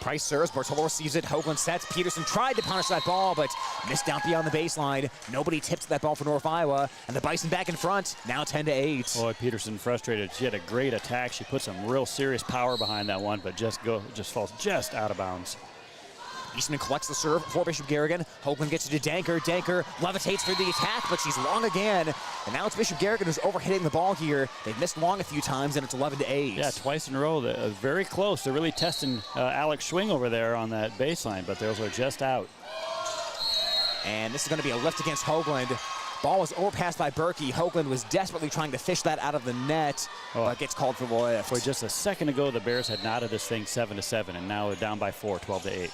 [SPEAKER 2] Price serves, Bartolo receives it, Hoagland sets. Peterson tried to punish that ball, but missed out beyond the baseline. Nobody tipped that ball for North Iowa, and the Bison back in front, now 10-8.
[SPEAKER 8] Boy, Peterson frustrated. She had a great attack. She put some real serious power behind that one, but just falls just out of bounds.
[SPEAKER 2] Eastman collects the serve for Bishop Garrigan. Hoagland gets it to Danker. Danker levitates for the attack, but she's long again. And now it's Bishop Garrigan who's overhitting the ball here. They've missed long a few times, and it's 11-8.
[SPEAKER 8] Yeah, twice in a row. They're very close. They're really testing Alex Schwing over there on that baseline, but those are just out.
[SPEAKER 2] And this is going to be a lift against Hoagland. Ball was overpassed by Berkey. Hoagland was desperately trying to fish that out of the net, but gets called for the lift.
[SPEAKER 8] Boy, just a second ago, the Bears had knotted this thing 7-7, and now they're down by 4, 12-8.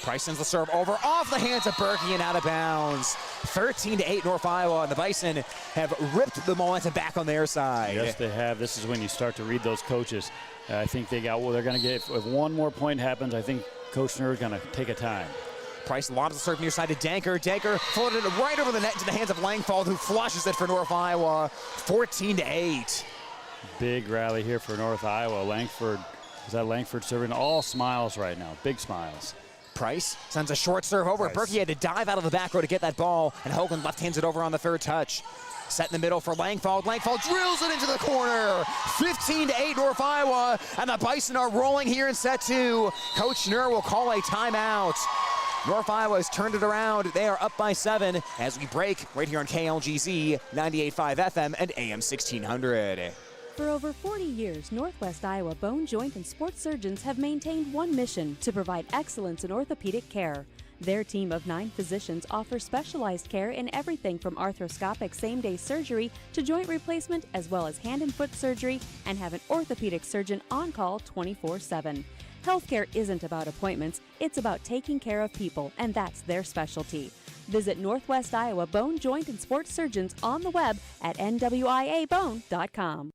[SPEAKER 2] Price sends the serve over off the hands of Berkey and out of bounds. 13-8 North Iowa, and the Bison have ripped the momentum back on their side.
[SPEAKER 8] Yes, they have. This is when you start to read those coaches. I think they're going to get, if one more point happens, I think Coach Nerd is going to take a time.
[SPEAKER 2] Price lobs the serve near side to Danker. Danker floated it right over the net into the hands of Langfeld, who flushes it for North Iowa. 14-8.
[SPEAKER 8] Big rally here for North Iowa. Langford serving all smiles right now. Big smiles.
[SPEAKER 2] Price sends a short serve over. Berkey had to dive out of the back row to get that ball, and Hoagland left-hands it over on the third touch. Set in the middle for Langfeld. Langfeld drills it into the corner. 15-8 North Iowa, and the Bison are rolling here in set 2. Coach Schnurr will call a timeout. North Iowa has turned it around. They are up by 7 as we break right here on KLGZ 98.5 FM and AM 1600.
[SPEAKER 9] For over 40 years, Northwest Iowa Bone, Joint, and Sports surgeons have maintained one mission: to provide excellence in orthopedic care. Their team of 9 physicians offers specialized care in everything from arthroscopic same-day surgery to joint replacement, as well as hand and foot surgery, and have an orthopedic surgeon on call 24/7. Healthcare isn't about appointments, it's about taking care of people, and that's their specialty. Visit Northwest Iowa Bone, Joint, and Sports surgeons on the web at nwiabone.com.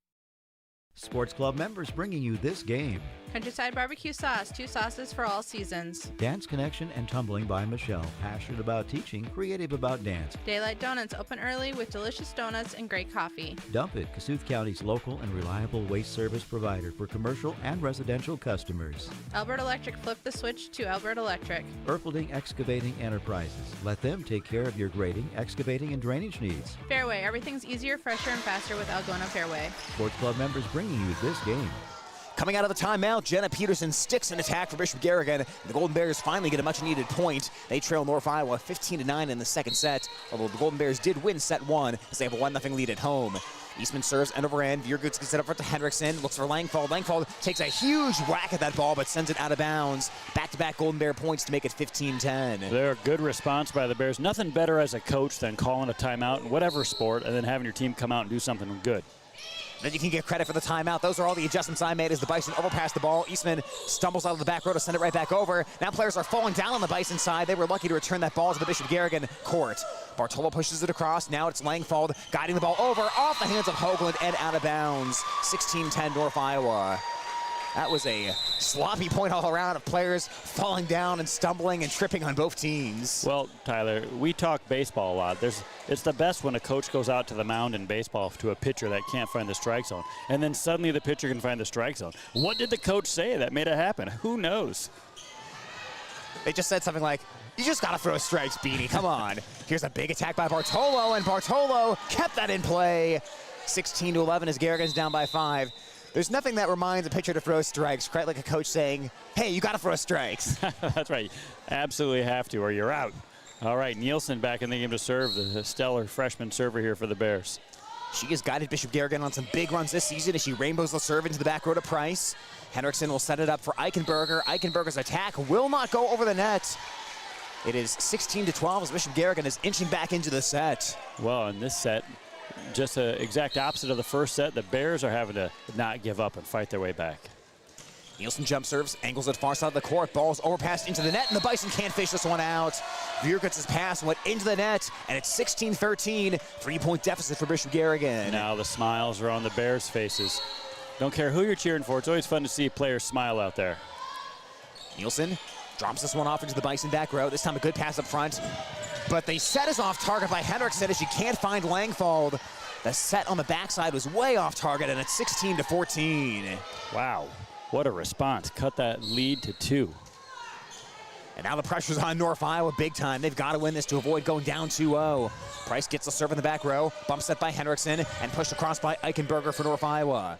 [SPEAKER 5] Sports Club members bringing you this game.
[SPEAKER 6] Countryside Barbecue Sauce, 2 sauces for all seasons.
[SPEAKER 5] Dance Connection and Tumbling by Michelle. Passionate about teaching, creative about dance.
[SPEAKER 6] Daylight Donuts open early with delicious donuts and great coffee.
[SPEAKER 5] Dump It, Kasuth County's local and reliable waste service provider for commercial and residential customers.
[SPEAKER 6] Albert Electric, flip the switch to Albert Electric.
[SPEAKER 5] Erpelding Excavating Enterprises. Let them take care of your grading, excavating, and drainage needs.
[SPEAKER 6] Fairway, everything's easier, fresher, and faster with Algona Fairway.
[SPEAKER 5] Sports Club members bringing you this game.
[SPEAKER 2] Coming out of the timeout, Jenna Peterson sticks an attack for Bishop Garrigan. The Golden Bears finally get a much-needed point. They trail North Iowa 15-9 in the second set, although the Golden Bears did win set 1 as they have a 1-0 lead at home. Eastman serves end over end. Viergoots gets it up front to Henriksen. Looks for Langfeld. Langfeld takes a huge whack at that ball, but sends it out of bounds. Back-to-back Golden Bear points to make it 15-10.
[SPEAKER 8] They're a good response by the Bears. Nothing better as a coach than calling a timeout in whatever sport and then having your team come out and do something good.
[SPEAKER 2] Then you can get credit for the timeout. Those are all the adjustments I made as the Bison overpass the ball. Eastman stumbles out of the back row to send it right back over. Now players are falling down on the Bison side. They were lucky to return that ball to the Bishop Garrigan court. Bartolo pushes it across. Now it's Langfeld guiding the ball over off the hands of Hoagland and out of bounds. 16-10 North Iowa. That was a sloppy point all around of players falling down and stumbling and tripping on both teams.
[SPEAKER 8] Well, Tyler, we talk baseball a lot. It's the best when a coach goes out to the mound in baseball to a pitcher that can't find the strike zone, and then suddenly the pitcher can find the strike zone. What did the coach say that made it happen? Who knows?
[SPEAKER 2] They just said something like, you just gotta throw strikes, Beanie, come on. Here's a big attack by Bartolo, and Bartolo kept that in play. 16-11 as Garrigan's down by 5. There's nothing that reminds a pitcher to throw strikes, quite like a coach saying, hey, you got to throw strikes.
[SPEAKER 8] That's right. Absolutely have to, or you're out. All right, Nielsen back in the game to serve, the stellar freshman server here for the Bears.
[SPEAKER 2] She has guided Bishop Garrigan on some big runs this season as she rainbows the serve into the back row to Price. Henriksen will set it up for Eichenberger. Eichenberger's attack will not go over the net. It is 16-12 as Bishop Garrigan is inching back into the set.
[SPEAKER 8] Well, in this set, just the exact opposite of the first set. The Bears are having to not give up and fight their way back.
[SPEAKER 2] Nielsen jump serves, angles it far side of the court, ball's overpassed into the net, and the Bison can't fish this one out. Viergutz's pass went into the net, and it's 16-13, 3-point deficit for Bishop Garrigan.
[SPEAKER 8] Now the smiles are on the Bears' faces. Don't care who you're cheering for, it's always fun to see players smile out there.
[SPEAKER 2] Nielsen drops this one off into the Bison back row. This time a good pass up front, but the set is off target by Henriksen as she can't find Langfald. The set on the backside was way off target, and it's 16-14.
[SPEAKER 8] Wow. What a response. Cut that lead to 2.
[SPEAKER 2] And now the pressure's on North Iowa big time. They've got to win this to avoid going down 2-0. Price gets the serve in the back row. Bump set by Henriksen and pushed across by Eichenberger for North Iowa.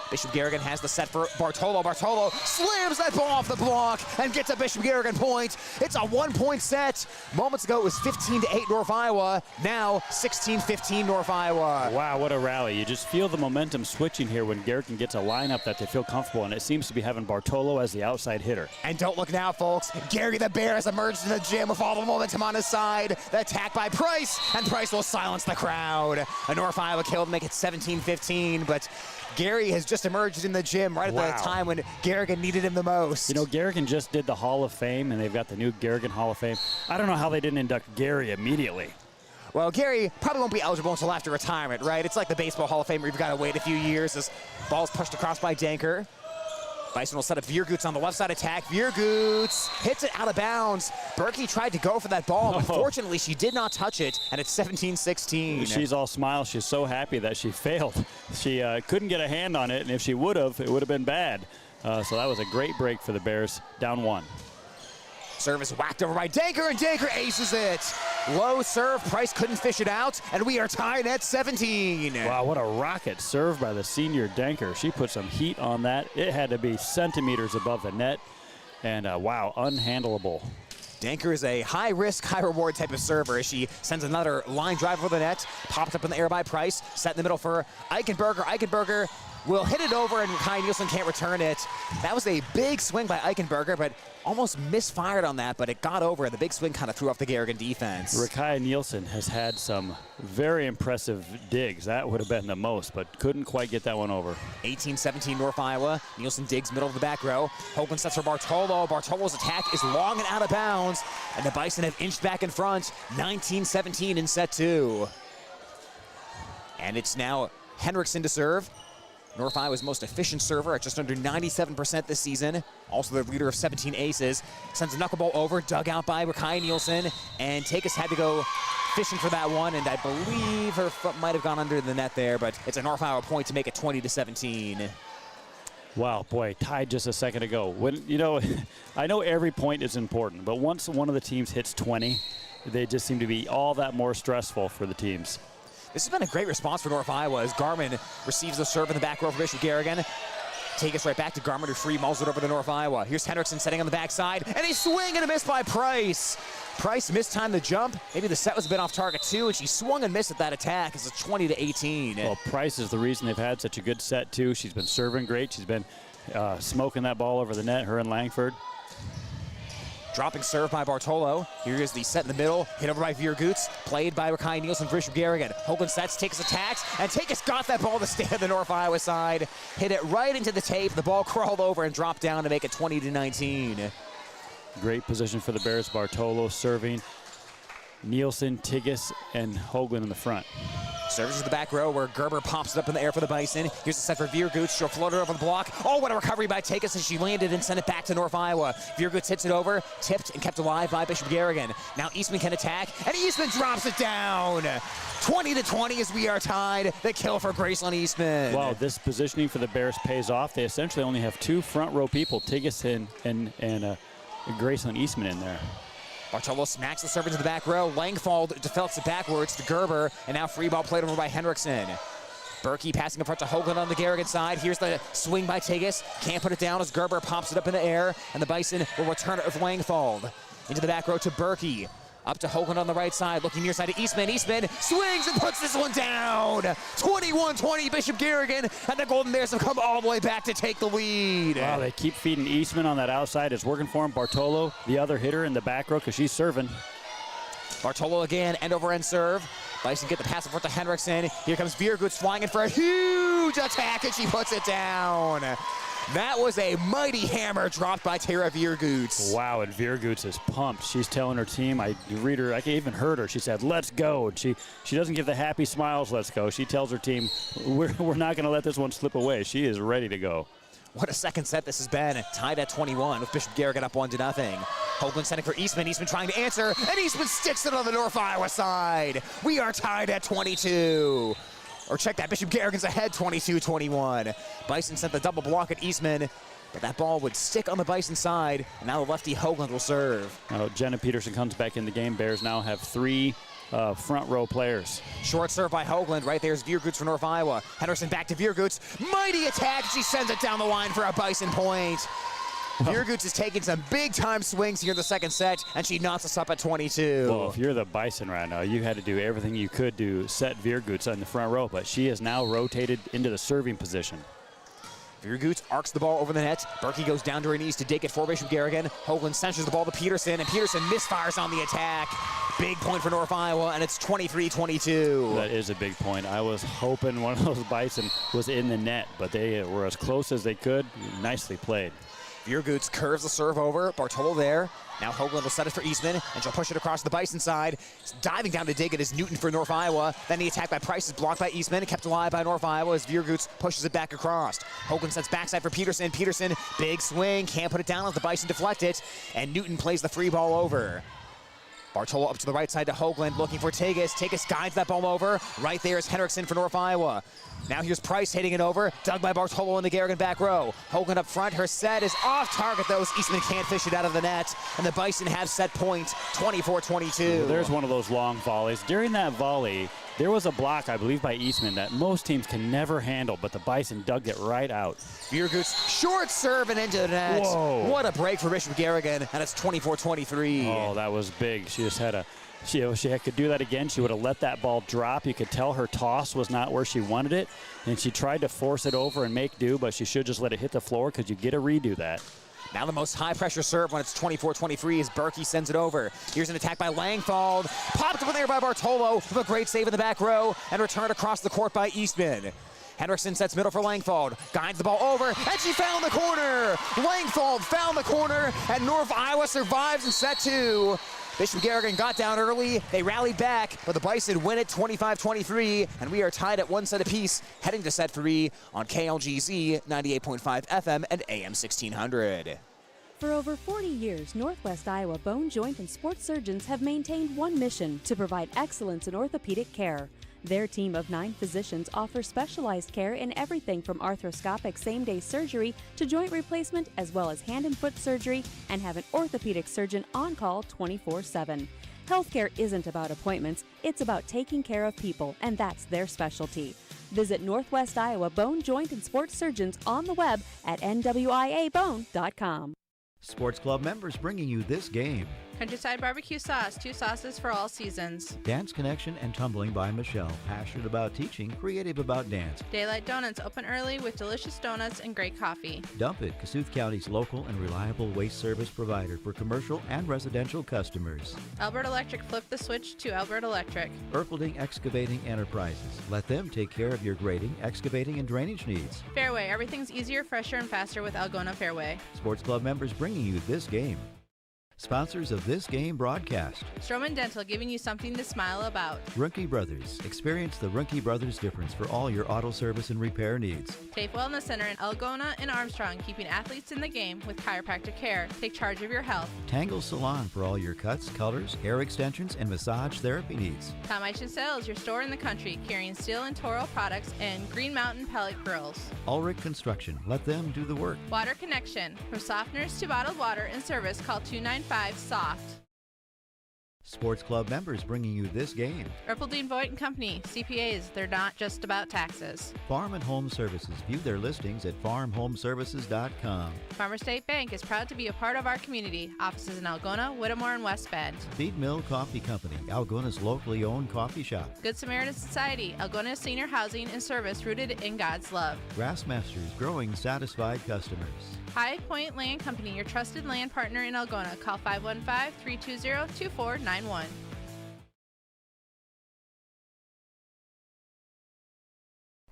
[SPEAKER 2] Bishop Garrigan has the set for Bartolo. Bartolo slams that ball off the block and gets a Bishop Garrigan point. It's a 1-point set. Moments ago it was 15-8 North Iowa. Now 16-15 North Iowa.
[SPEAKER 8] Wow, what a rally. You just feel the momentum switching here when Garrigan gets a lineup that they feel comfortable in. It seems to be having Bartolo as the outside hitter.
[SPEAKER 2] And don't look now, folks. Gary the Bear has emerged in the gym with all the momentum on his side. The attack by Price, and Price will silence the crowd. A North Iowa kill to make it 17-15, but Gary has just emerged in the gym right at the time when Garrigan needed him the most.
[SPEAKER 8] You know, Garrigan just did the Hall of Fame, and they've got the new Garrigan Hall of Fame. I don't know how they didn't induct Gary immediately.
[SPEAKER 2] Well, Gary probably won't be eligible until after retirement, right? It's like the Baseball Hall of Fame where you've got to wait a few years as ball's pushed across by Danker. Bison will set up Viergutz on the left side attack. Viergutz hits it out of bounds. Berkey tried to go for that ball, but fortunately she did not touch it, and it's 17-16.
[SPEAKER 8] She's all smiles. She's so happy that she failed. She couldn't get a hand on it, and if she would have, it would have been bad. So that was a great break for the Bears, down 1.
[SPEAKER 2] Service whacked over by Danker, and Danker aces it. Low serve, Price couldn't fish it out, and we are tied at 17.
[SPEAKER 8] Wow, what a rocket serve by the senior Danker. She put some heat on that. It had to be centimeters above the net, and wow, unhandleable.
[SPEAKER 2] Danker is a high-risk, high-reward type of server as she sends another line drive over the net, popped up in the air by Price, set in the middle for Eichenberger. Eichenberger will hit it over, and Kai Nielsen can't return it. That was a big swing by Eichenberger, but almost misfired on that, but it got over, and the big swing kind of threw off the Garrigan defense.
[SPEAKER 8] Rakai Nielsen has had some very impressive digs. That would have been the most, but couldn't quite get that one over.
[SPEAKER 2] 18-17 North Iowa. Nielsen digs middle of the back row. Hoagland sets for Bartolo. Bartolo's attack is long and out of bounds, and the Bison have inched back in front. 19-17 in set 2. And it's now Henriksen to serve. North Iowa's most efficient server at just under 97% this season. Also the leader of 17 aces. Sends a knuckleball over, dug out by Rakai Nielsen, and Takis had to go fishing for that one, and I believe her foot might have gone under the net there, but it's a North Iowa point to make it 20-17.
[SPEAKER 8] Wow, boy, tied just a second ago. When, you know, I know every point is important, but once one of the teams hits 20, they just seem to be all that more stressful for the teams.
[SPEAKER 2] This has been a great response for North Iowa as Garmin receives the serve in the back row for Bishop Garrigan. Take us right back to Garmin, who free mulls it over to North Iowa. Here's Henriksen setting on the backside, and a swing and a miss by Price. Price mistimed the jump. Maybe the set was a bit off target too, and she swung and missed at that attack. It's a 20-18.
[SPEAKER 8] Well, Price is the reason they've had such a good set too. She's been serving great. She's been smoking that ball over the net, her and Langford.
[SPEAKER 2] Dropping serve by Bartolo. Here is the set in the middle, hit over by Viergutz, played by Rakai Nielsen, Bishop Garrigan. Hoagland sets, Takis attacks, and Takis got that ball to stay on the North Iowa side. Hit it right into the tape. The ball crawled over and dropped down to make it 20-19.
[SPEAKER 8] Great position for the Bears. Bartolo serving. Nielsen, Tigges, and Hoagland in the front.
[SPEAKER 2] Serves to the back row where Gerber pops it up in the air for the Bison. Here's the set for Viergutz. She'll float it over the block. Oh, what a recovery by Takis as she landed and sent it back to North Iowa. Viergutz hits it over, tipped and kept alive by Bishop Garrigan. Now Eastman can attack, and Eastman drops it down. 20-20 as we are tied. The kill for Graceland Eastman.
[SPEAKER 8] Wow, this positioning for the Bears pays off. They essentially only have 2 front row people, Tigges and Graceland Eastman in there.
[SPEAKER 2] Bartolo smacks the serve into the back row. Langfald deflects it backwards to Gerber, and now free ball played over by Henriksen. Berkey passing in front to Hoagland on the Garrigan side. Here's the swing by Tigges. Can't put it down as Gerber pops it up in the air, and the Bison will return it with Langfald. Into the back row to Berkey. Up to Hoagland on the right side, looking near side to Eastman. Eastman swings and puts this one down. 21-20 Bishop Garrigan, and the Golden Bears have come all the way back to take the lead.
[SPEAKER 8] Wow, they keep feeding Eastman on that outside. It's working for him. Bartolo, the other hitter in the back row, because she's serving.
[SPEAKER 2] Bartolo again, end over end serve. Bison get the pass in front to Henriksen. Here comes Viergutz flying in for a huge attack, and she puts it down. That was a mighty hammer dropped by Tara Viergoots.
[SPEAKER 8] Wow, and Viergoots is pumped. She's telling her team, I even heard her. She said, let's go. And she doesn't give the happy smiles, let's go. She tells her team, we're not going to let this one slip away. She is ready to go.
[SPEAKER 2] What a second set this has been. Tied at 21 with Bishop Garrigan up 1-0. Hoagland sending for Eastman. Eastman trying to answer, and Eastman sticks it on the North Iowa side. We are tied at 22. Or check that, Bishop Garrigan's ahead 22-21. Bison sent the double block at Eastman, but that ball would stick on the Bison side, and now the lefty Hoagland will serve.
[SPEAKER 8] Now Jenna Peterson comes back in the game. Bears now have 3 front row players.
[SPEAKER 2] Short serve by Hoagland. Right there's Viergoots for North Iowa. Henderson back to Viergoots. Mighty attack. She sends it down the line for a Bison point. Viergoots is taking some big-time swings here in the second set, and she knocks us up at 22.
[SPEAKER 8] Well, if you're the Bison right now, you had to do everything you could to set Viergoots on the front row, but she has now rotated into the serving position.
[SPEAKER 2] Viergoots arcs the ball over the net. Berkey goes down to her knees to dig it for Bishop Garrigan. Hoagland centers the ball to Peterson, and Peterson misfires on the attack. Big point for North Iowa, and it's 23-22.
[SPEAKER 8] That is a big point. I was hoping one of those Bison was in the net, but they were as close as they could. Nicely played.
[SPEAKER 2] Viergoots curves the serve over. Bartolo there. Now Hoagland will set it for Eastman, and she'll push it across the Bison side. Diving down to dig it is Newton for North Iowa. Then the attack by Price is blocked by Eastman, kept alive by North Iowa as Viergoots pushes it back across. Hoagland sets backside for Peterson. Peterson, big swing, can't put it down as the Bison deflect it, and Newton plays the free ball over. Bartolo up to the right side to Hoagland, looking for Tegas. Tegas guides that ball over. Right there is Henriksen for North Iowa. Now here's Price hitting it over. Dug by Bartolo in the Garrigan back row. Hoagland up front. Her set is off target, though. Eastman can't fish it out of the net. And the Bison have set point, 24-22.
[SPEAKER 8] There's one of those long volleys. During that volley, there was a block, I believe, by Eastman that most teams can never handle, but the Bison dug it right out.
[SPEAKER 2] Viergoots short serve and into the net.
[SPEAKER 8] Whoa.
[SPEAKER 2] What a break for Bishop Garrigan, and it's 24-23.
[SPEAKER 8] Oh, that was big. She just had she could do that again. She would have let that ball drop. You could tell her toss was not where she wanted it, and she tried to force it over and make do, but she should just let it hit the floor because you get to redo that.
[SPEAKER 2] Now the most high-pressure serve when it's 24-23 as Berkey sends it over. Here's an attack by Langfald. Popped up in there by Bartolo with a great save in the back row and returned across the court by Eastman. Henriksen sets middle for Langfald, guides the ball over, and she found the corner! Langfald found the corner, and North Iowa survives in set 2. Bishop Garrigan got down early, they rallied back, but the Bison win it 25-23, and we are tied at 1 set apiece, heading to set 3 on KLGZ 98.5 FM and AM 1600.
[SPEAKER 9] For over 40 years, Northwest Iowa Bone, Joint, and Sports surgeons have maintained one mission: to provide excellence in orthopedic care. Their team of 9 physicians offers specialized care in everything from arthroscopic same-day surgery to joint replacement, as well as hand and foot surgery, and have an orthopedic surgeon on call 24/7. Healthcare isn't about appointments, it's about taking care of people, and that's their specialty. Visit Northwest Iowa Bone, Joint, and Sports surgeons on the web at nwiabone.com.
[SPEAKER 5] Sports Club members bringing you this game.
[SPEAKER 6] Countryside Barbecue Sauce, 2 sauces for all seasons.
[SPEAKER 5] Dance Connection and Tumbling by Michelle. Passionate about teaching, creative about dance.
[SPEAKER 6] Daylight Donuts open early with delicious donuts and great coffee.
[SPEAKER 5] Dump It, Kasuth County's local and reliable waste service provider for commercial and residential customers.
[SPEAKER 6] Albert Electric, flip the switch to Albert Electric.
[SPEAKER 5] Erpelding Excavating Enterprises. Let them take care of your grading, excavating, and drainage needs.
[SPEAKER 6] Fairway, everything's easier, fresher, and faster with Algona Fairway.
[SPEAKER 5] Sports Club members bringing you this game. Sponsors of this game broadcast.
[SPEAKER 6] Stroman Dental, giving you something to smile about.
[SPEAKER 5] Ruhnke Brothers. Experience the Ruhnke Brothers difference for all your auto service and repair needs.
[SPEAKER 6] TAFE Wellness Center in Algona and Armstrong, keeping athletes in the game with chiropractic care. Take charge of your health.
[SPEAKER 5] Tangle Salon for all your cuts, colors, hair extensions, and massage therapy needs.
[SPEAKER 6] Tom Eichen Sales, your store in the country, carrying steel and Toro products and Green Mountain pellet grills.
[SPEAKER 5] Ulrich Construction. Let them do the work.
[SPEAKER 6] Water Connection. From softeners to bottled water and service, call 295-SOFT.
[SPEAKER 5] Sports Club members bringing you this game.
[SPEAKER 6] Erpelding Voigt & Company, CPAs, they're not just about taxes.
[SPEAKER 5] Farm and Home Services. View their listings at farmhomeservices.com.
[SPEAKER 6] Farmer State Bank is proud to be a part of our community. Offices in Algona, Whittemore, and West Bend.
[SPEAKER 5] Feed Mill Coffee Company, Algona's locally owned coffee shop.
[SPEAKER 6] Good Samaritan Society, Algona senior housing and service rooted in God's love.
[SPEAKER 5] Grassmasters, growing satisfied customers.
[SPEAKER 6] High Point Land Company, your trusted land partner in Algona. Call 515-320-2491.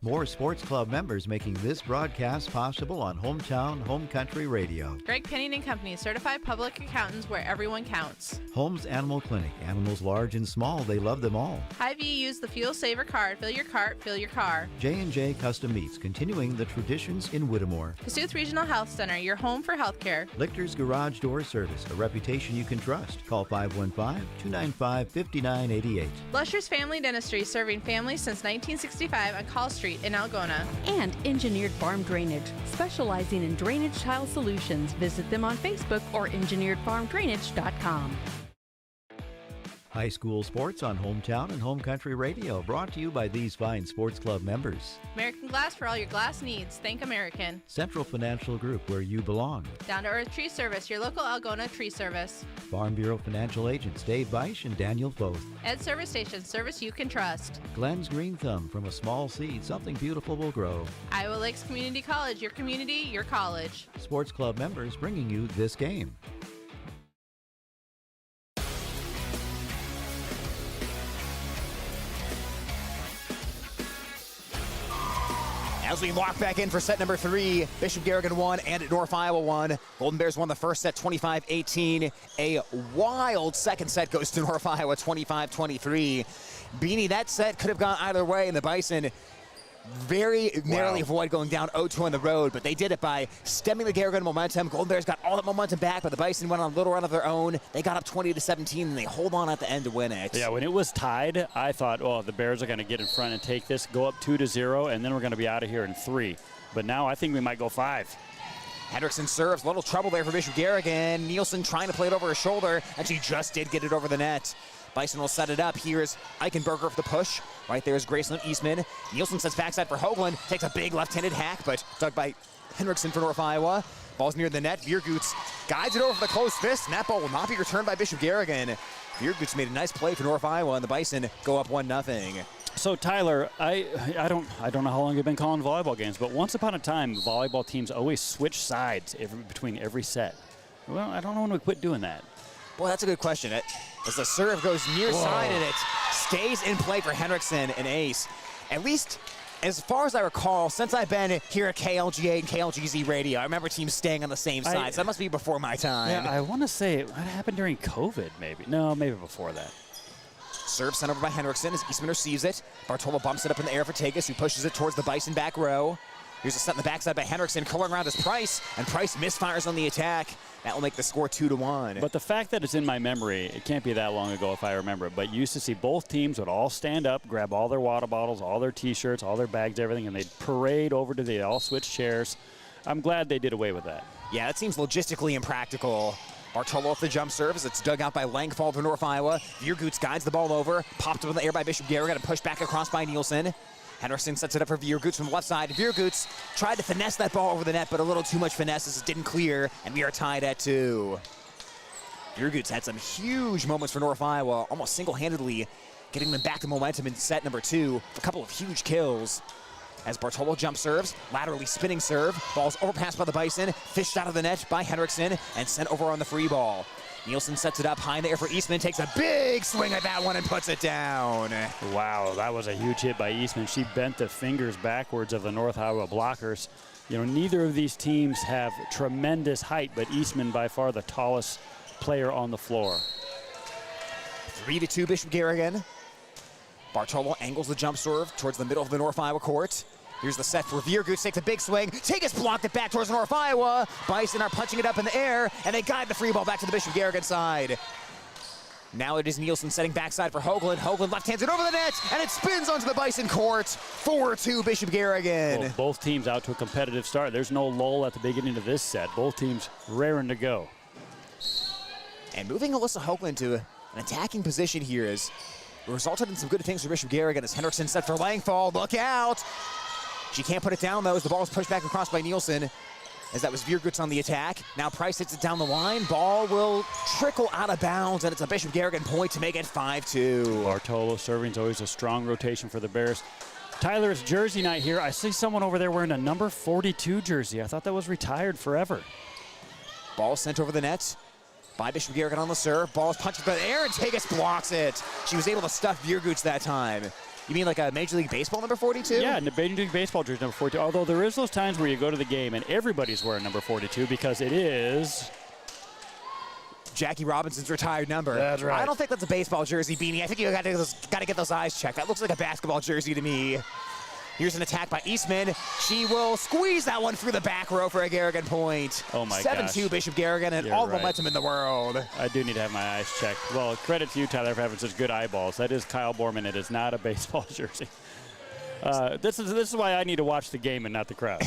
[SPEAKER 5] More sports club members making this broadcast possible on Hometown Home Country Radio.
[SPEAKER 6] Greg Penning and Company, certified public accountants where everyone counts.
[SPEAKER 5] Holmes Animal Clinic. Animals large and small, they love them all.
[SPEAKER 6] Hy-Vee, use the Fuel Saver card. Fill your cart, fill your car.
[SPEAKER 5] J&J Custom Meats, continuing the traditions in Whittemore.
[SPEAKER 6] Kasuth Regional Health Center, your home for healthcare.
[SPEAKER 5] Lichter's Garage Door Service, a reputation you can trust. Call 515-295-5988.
[SPEAKER 6] Lusher's Family Dentistry, serving families since 1965 on Call Street in Algona.
[SPEAKER 9] And Engineered Farm Drainage, specializing in drainage tile solutions. Visit them on Facebook or engineeredfarmdrainage.com.
[SPEAKER 5] High school sports on Hometown and Home Country Radio, brought to you by these fine sports club members.
[SPEAKER 6] American Glass for all your glass needs. Thank American.
[SPEAKER 5] Central Financial Group, where you belong.
[SPEAKER 6] Down to Earth Tree Service, your local Algona tree service.
[SPEAKER 5] Farm Bureau Financial Agents Dave Beisch and Daniel Foth.
[SPEAKER 6] Ed Service Station, service you can trust.
[SPEAKER 5] Glenn's Green Thumb, from a small seed, something beautiful will grow.
[SPEAKER 6] Iowa Lakes Community College, your community, your college.
[SPEAKER 5] Sports club members bringing you this game.
[SPEAKER 2] As we walk back in for set number 3, Bishop Garrigan won and North Iowa won. Golden Bears won the first set 25-18. A wild second set goes to North Iowa 25-23. Beanie, that set could have gone either way, and the Bison very narrowly avoid going down 0-2 on the road, but they did it by stemming the Garrigan momentum. Golden Bears got all that momentum back, but the Bison went on a little run of their own. They got up 20-17, and they hold on at the end to win it.
[SPEAKER 8] Yeah, when it was tied, I thought, oh, the Bears are going to get in front and take this, go up 2-0, and then we're going to be out of here in 3. But now I think we might go 5.
[SPEAKER 2] Hendrickson serves, little trouble there for Bishop Garrigan. Nielsen trying to play it over his shoulder, and she just did get it over the net. Bison will set it up. Here's Eichenberger for the push. Right there is Graceland Eastman. Nielsen sets backside for Hoagland. Takes a big left-handed hack, but dug by Hendrickson for North Iowa. Ball's near the net. Viergoots guides it over for the closed fist, and that ball will not be returned by Bishop Garrigan. Viergoots made a nice play for North Iowa, and the Bison go up 1-0.
[SPEAKER 8] So Tyler, I don't know how long you've been calling volleyball games, but once upon a time, volleyball teams always switch sides between every set. Well, I don't know when we quit doing that.
[SPEAKER 2] Well, that's a good question. As the serve goes near side and it stays in play for Hendrickson and ace. At least, as far as I recall, since I've been here at KLGA and KLGZ radio, I remember teams staying on the same side. So that must be before my time.
[SPEAKER 8] Yeah, I want to say it happened during COVID, maybe. No, maybe before that.
[SPEAKER 2] Serve sent over by Hendrickson as Eastman receives it. Bartolo bumps it up in the air for Tagus, who pushes it towards the Bison back row. Here's a set in the backside by Hendrickson, curling around as Price, and Price misfires on the attack. That will make the score 2-1.
[SPEAKER 8] But the fact that it's in my memory, it can't be that long ago if I remember it, but you used to see both teams would all stand up, grab all their water bottles, all their T-shirts, all their bags, everything, and they'd parade over to the all switch chairs. I'm glad they did away with that.
[SPEAKER 2] Yeah, that seems logistically impractical. Bartolo off the jump serve as it's dug out by Langfall for North Iowa. Viergoots guides the ball over, popped up in the air by Bishop Garrigan and pushed back across by Nielsen. Henderson sets it up for Viergoots from the left side. Viergoots tried to finesse that ball over the net, but a little too much finesse as it didn't clear, and we are tied at 2. Viergoots had some huge moments for North Iowa, almost single-handedly getting them back to momentum in set number 2. A couple of huge kills. As Bartolo jump serves, laterally spinning serve. Ball's overpassed by the Bison, fished out of the net by Hendrickson, and sent over on the free ball. Nielsen sets it up high in the air for Eastman, takes a big swing at that one and puts it down.
[SPEAKER 8] Wow, that was a huge hit by Eastman. She bent the fingers backwards of the North Iowa blockers. You know, neither of these teams have tremendous height, but Eastman by far the tallest player on the floor.
[SPEAKER 2] 3-2 Bishop Garrigan. Bartolo angles the jump serve towards the middle of the North Iowa court. Here's the set for Viergoots, takes a big swing. Tagus blocked it back towards North Iowa. Bison are punching it up in the air, and they guide the free ball back to the Bishop Garrigan side. Now it is Nielsen setting backside for Hoagland. Hoagland left hands it over the net, and it spins onto the Bison court. 4-2 Bishop Garrigan.
[SPEAKER 8] Well, both teams out to a competitive start. There's no lull at the beginning of this set. Both teams raring to go.
[SPEAKER 2] And moving Alyssa Hoagland to an attacking position here is resulted in some good things for Bishop Garrigan as Hendrickson set for Langfall. Look out! She can't put it down, though, as the ball is pushed back across by Nielsen, as that was Viergoots on the attack. Now Price hits it down the line. Ball will trickle out of bounds, and it's a Bishop Garrigan point to make it 5-2.
[SPEAKER 8] Bartolo serving is always a strong rotation for the Bears. Tyler, it's jersey night here. I see someone over there wearing a number 42 jersey. I thought that was retired forever.
[SPEAKER 2] Ball sent over the net by Bishop Garrigan on the serve. Ball is punched by the air, and Tagus blocks it. She was able to stuff Viergoots that time. You mean like a Major League Baseball number 42?
[SPEAKER 8] Yeah, the Major League Baseball jersey number 42. Although there is those times where you go to the game and everybody's wearing number 42 because it is
[SPEAKER 2] Jackie Robinson's retired number.
[SPEAKER 8] That's right.
[SPEAKER 2] I don't think that's a baseball jersey, Beanie. I think you got to get those eyes checked. That looks like a basketball jersey to me. Here's an attack by Eastman. She will squeeze that one through the back row for a Garrigan point.
[SPEAKER 8] Oh, my
[SPEAKER 2] 7-2 Bishop Garrigan, and
[SPEAKER 8] You're
[SPEAKER 2] all the
[SPEAKER 8] right.
[SPEAKER 2] momentum in the world.
[SPEAKER 8] I do need to have my eyes checked. Well, credit to you, Tyler, for having such good eyeballs. That is Kyle Borman. It is not a baseball jersey. This is why I need to watch the game and not the crowd.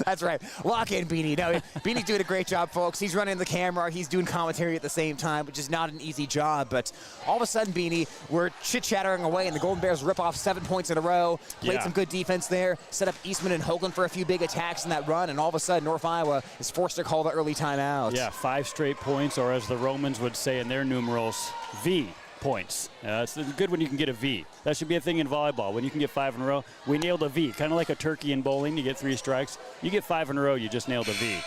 [SPEAKER 2] That's right. Lock in, Beanie. No, Beanie's doing a great job, folks. He's running the camera. He's doing commentary at the same time, which is not an easy job. But all of a sudden, Beanie, we're chit-chattering away, and the Golden Bears rip off 7 points in a row. Played some good defense there. Set up Eastman and Hoagland for a few big attacks in that run, and all of a sudden, North Iowa is forced to call the early timeout.
[SPEAKER 8] Yeah, 5 straight points, or as the Romans would say in their numerals, V points. It's good when you can get a V. That should be a thing in volleyball. When you can get 5 in a row, we nailed a V. Kind of like a turkey in bowling. You get 3 strikes. You get 5 in a row, you just nailed a V.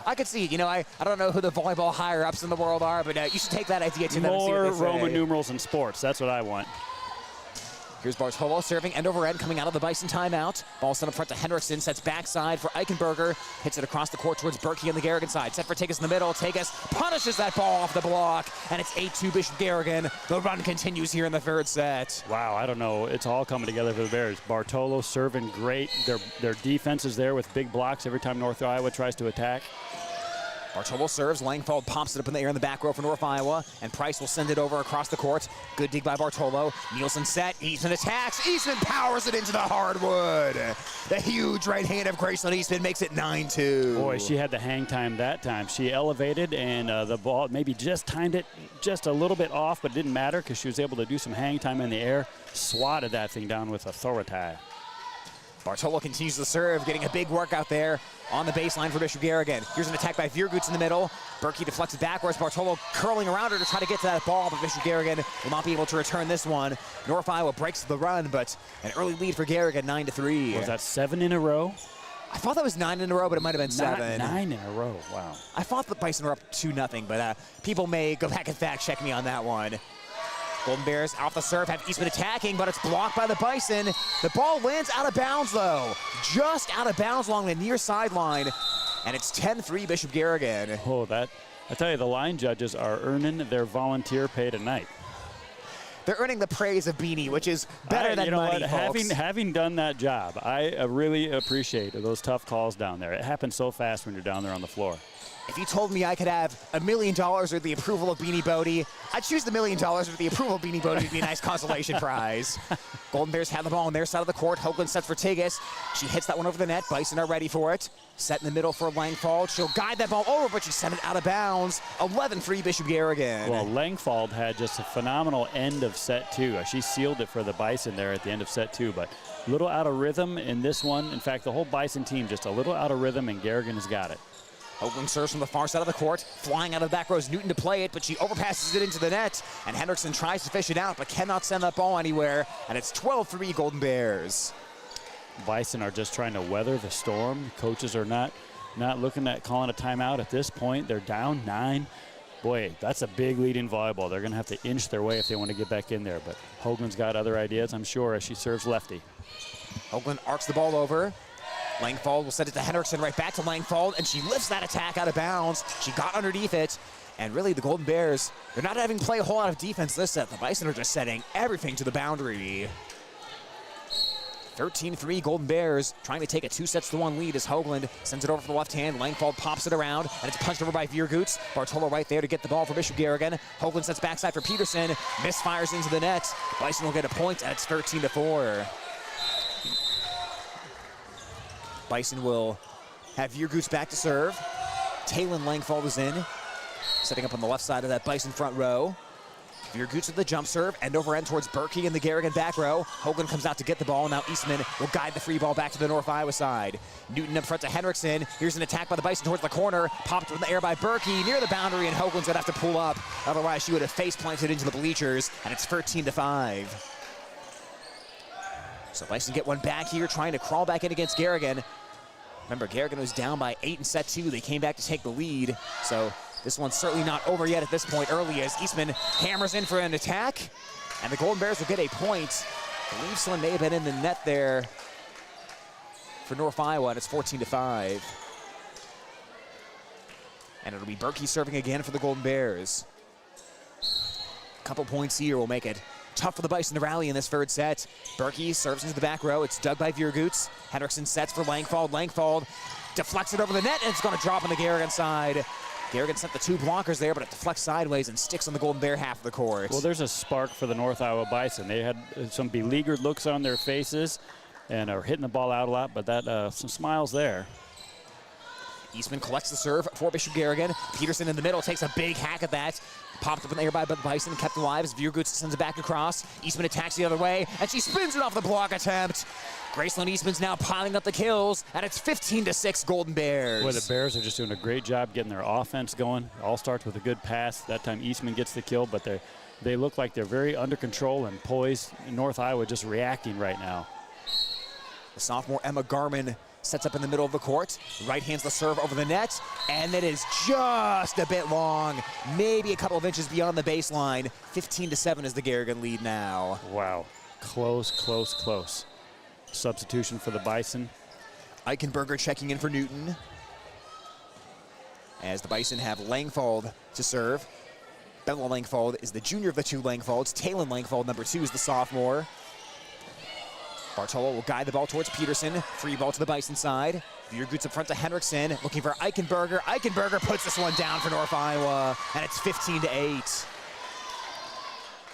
[SPEAKER 2] I could see, I don't know who the volleyball higher-ups in the world are, but you should take that idea to them and see what
[SPEAKER 8] More
[SPEAKER 2] they say.
[SPEAKER 8] Roman numerals in sports. That's what I want.
[SPEAKER 2] Here's Bartolo serving end over end coming out of the Bison timeout. Ball sent up front to Hendrickson, sets backside for Eichenberger. Hits it across the court towards Berkey on the Garrigan side. Set for Tagus in the middle. Tagus punishes that ball off the block, and it's 8-2 Bishop Garrigan. The run continues here in the third set.
[SPEAKER 8] Wow, I don't know. It's all coming together for the Bears. Bartolo serving great. Their defense is there with big blocks every time North Iowa tries to attack.
[SPEAKER 2] Bartolo serves. Langfeld pops it up in the air in the back row for North Iowa, and Price will send it over across the court. Good dig by Bartolo. Nielsen set. Eastman attacks. Eastman powers it into the hardwood. The huge right hand of Graceland Eastman makes it 9-2.
[SPEAKER 8] Boy, she had the hang time that time. She elevated, and the ball maybe just timed it just a little bit off, but it didn't matter because she was able to do some hang time in the air. Swatted that thing down with authority.
[SPEAKER 2] Bartolo continues to serve, getting a big workout there on the baseline for Bishop Garrigan. Here's an attack by Vierguts in the middle. Berkey deflects it backwards. Bartolo curling around her to try to get to that ball, but Bishop Garrigan will not be able to return this one. North Iowa breaks the run, but an early lead for Garrigan, 9-3.
[SPEAKER 8] Was that 7 in a row?
[SPEAKER 2] I thought that was 9 in a row, but it might have been 7.
[SPEAKER 8] 9 in a row, wow.
[SPEAKER 2] I thought the Bison were up 2-0, but people may go back and fact check me on that one. Golden Bears off the serve, have Eastman attacking, but it's blocked by the Bison. The ball lands out of bounds, though. Just out of bounds along the near sideline. And it's 10-3 Bishop Garrigan.
[SPEAKER 8] Oh, I tell you, the line judges are earning their volunteer pay tonight.
[SPEAKER 2] They're earning the praise of Beanie, which is better than money, folks.
[SPEAKER 8] Having done that job, I really appreciate those tough calls down there. It happens so fast when you're down there on the floor.
[SPEAKER 2] If you told me I could have $1 million with the approval of Beanie Bodie, I'd choose the $1 million with the approval of Beanie Bodie to be a nice consolation prize. Golden Bears have the ball on their side of the court. Hoagland sets for Tagus. She hits that one over the net. Bison are ready for it. Set in the middle for Langfald. She'll guide that ball over, but she sent it out of bounds. 11-3 Bishop Garrigan.
[SPEAKER 8] Well, Langfald had just a phenomenal end of set 2. She sealed it for the Bison there at the end of set 2, but a little out of rhythm in this one. In fact, the whole Bison team just a little out of rhythm, and Garrigan has got it.
[SPEAKER 2] Hoagland serves from the far side of the court. Flying out of the back row is Newton to play it, but she overpasses it into the net. And Hendrickson tries to fish it out, but cannot send that ball anywhere. And it's 12-3 Golden Bears.
[SPEAKER 8] Bison are just trying to weather the storm. Coaches are not looking at calling a timeout at this point. They're down 9. Boy, that's a big lead in volleyball. They're going to have to inch their way if they want to get back in there. But Hoagland's got other ideas, I'm sure, as she serves lefty.
[SPEAKER 2] Hoagland arcs the ball over. Langfald will send it to Hendrickson, right back to Langfald, and she lifts that attack out of bounds. She got underneath it, and really the Golden Bears, they're not having to play a whole lot of defense this set. The Bison are just setting everything to the boundary. 13-3 Golden Bears trying to take a 2-1 lead as Hoagland sends it over for the left hand. Langfald pops it around, and it's punched over by Vierguts. Bartolo right there to get the ball for Bishop Garrigan. Hoagland sets backside for Peterson. Misfires into the net. Bison will get a point, and it's 13-4. Bison will have Vierguts back to serve. Taylon Langfald is in, setting up on the left side of that Bison front row. Vierguts with the jump serve, end over end towards Berkey in the Garrigan back row. Hoagland comes out to get the ball. Now Eastman will guide the free ball back to the North Iowa side. Newton up front to Hendrickson. Here's an attack by the Bison towards the corner. Popped in the air by Berkey near the boundary, and Hoagland's gonna have to pull up. Otherwise, she would have face planted into the bleachers, and it's 13-5. So Bison get one back here, trying to crawl back in against Garrigan. Remember, Garrigan was down by 8 in set 2. They came back to take the lead. So this one's certainly not over yet at this point early as Eastman hammers in for an attack. And the Golden Bears will get a point. I believe someone may have been in the net there for North Iowa, and it's 14-5. And it'll be Berkey serving again for the Golden Bears. Couple points here will make it tough for the Bison to rally in this third set. Berkey serves into the back row. It's dug by Viergoots. Henriksen sets for Langfald. Langfald deflects it over the net, and it's going to drop on the Garrigan side. Garrigan sent the 2 blockers there, but it deflects sideways and sticks on the Golden Bear half of the court.
[SPEAKER 8] Well, there's a spark for the North Iowa Bison. They had some beleaguered looks on their faces and are hitting the ball out a lot, but that some smiles there.
[SPEAKER 2] Eastman collects the serve for Bishop Garrigan. Peterson in the middle takes a big hack at that. Popped up in the air by the Bison, kept alive as Viergoots sends it back across. Eastman attacks the other way, and she spins it off the block attempt. Graceland Eastman's now piling up the kills, and it's 15-6 Golden Bears.
[SPEAKER 8] Boy, the Bears are just doing a great job getting their offense going. It all starts with a good pass. That time Eastman gets the kill, but they look like they're very under control and poised. North Iowa just reacting right now.
[SPEAKER 2] The sophomore Emma Garman sets up in the middle of the court. Right hands the serve over the net, and it is just a bit long, maybe a couple of inches beyond the baseline. 15-7 is the Garrigan lead now.
[SPEAKER 8] Wow, close, close, close. Substitution for the Bison.
[SPEAKER 2] Eichenberger checking in for Newton. As the Bison have Langfald to serve. Bella Langfald is the junior of the 2 Langfalds. Talon Langfald, number 2, is the sophomore. Bartolo will guide the ball towards Peterson. Free ball to the Bison side. Viergoots in front to Henriksen, looking for Eichenberger. Eichenberger puts this one down for North Iowa, and it's 15-8.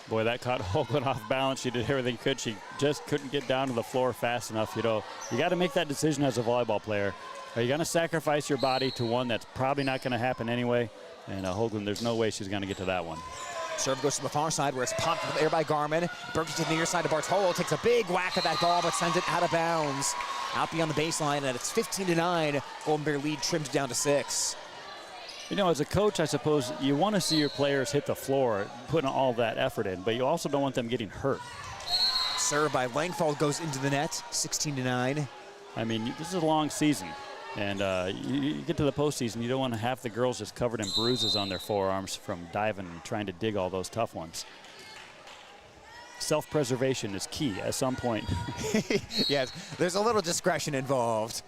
[SPEAKER 8] Boy, that caught Hoagland off balance. She did everything could. She just couldn't get down to the floor fast enough. You know, you got to make that decision as a volleyball player. Are you going to sacrifice your body to one that's probably not going to happen anyway? And Hoagland, there's no way she's going to get to that one.
[SPEAKER 2] Serve goes to the far side where it's popped up there by Garman. Berkey to the near side to Bartolo. Takes a big whack at that ball, but sends it out of bounds. Out beyond the baseline, and it's 15-9. Golden Bear lead trimmed down to 6.
[SPEAKER 8] You know, as a coach, I suppose you want to see your players hit the floor, putting all that effort in, but you also don't want them getting hurt.
[SPEAKER 2] Serve by Langfald goes into the net, 16-9.
[SPEAKER 8] I mean, this is a long season. And you get to the postseason, you don't want to have the girls just covered in bruises on their forearms from diving and trying to dig all those tough ones. Self-preservation is key at some point.
[SPEAKER 2] Yes, there's a little discretion involved.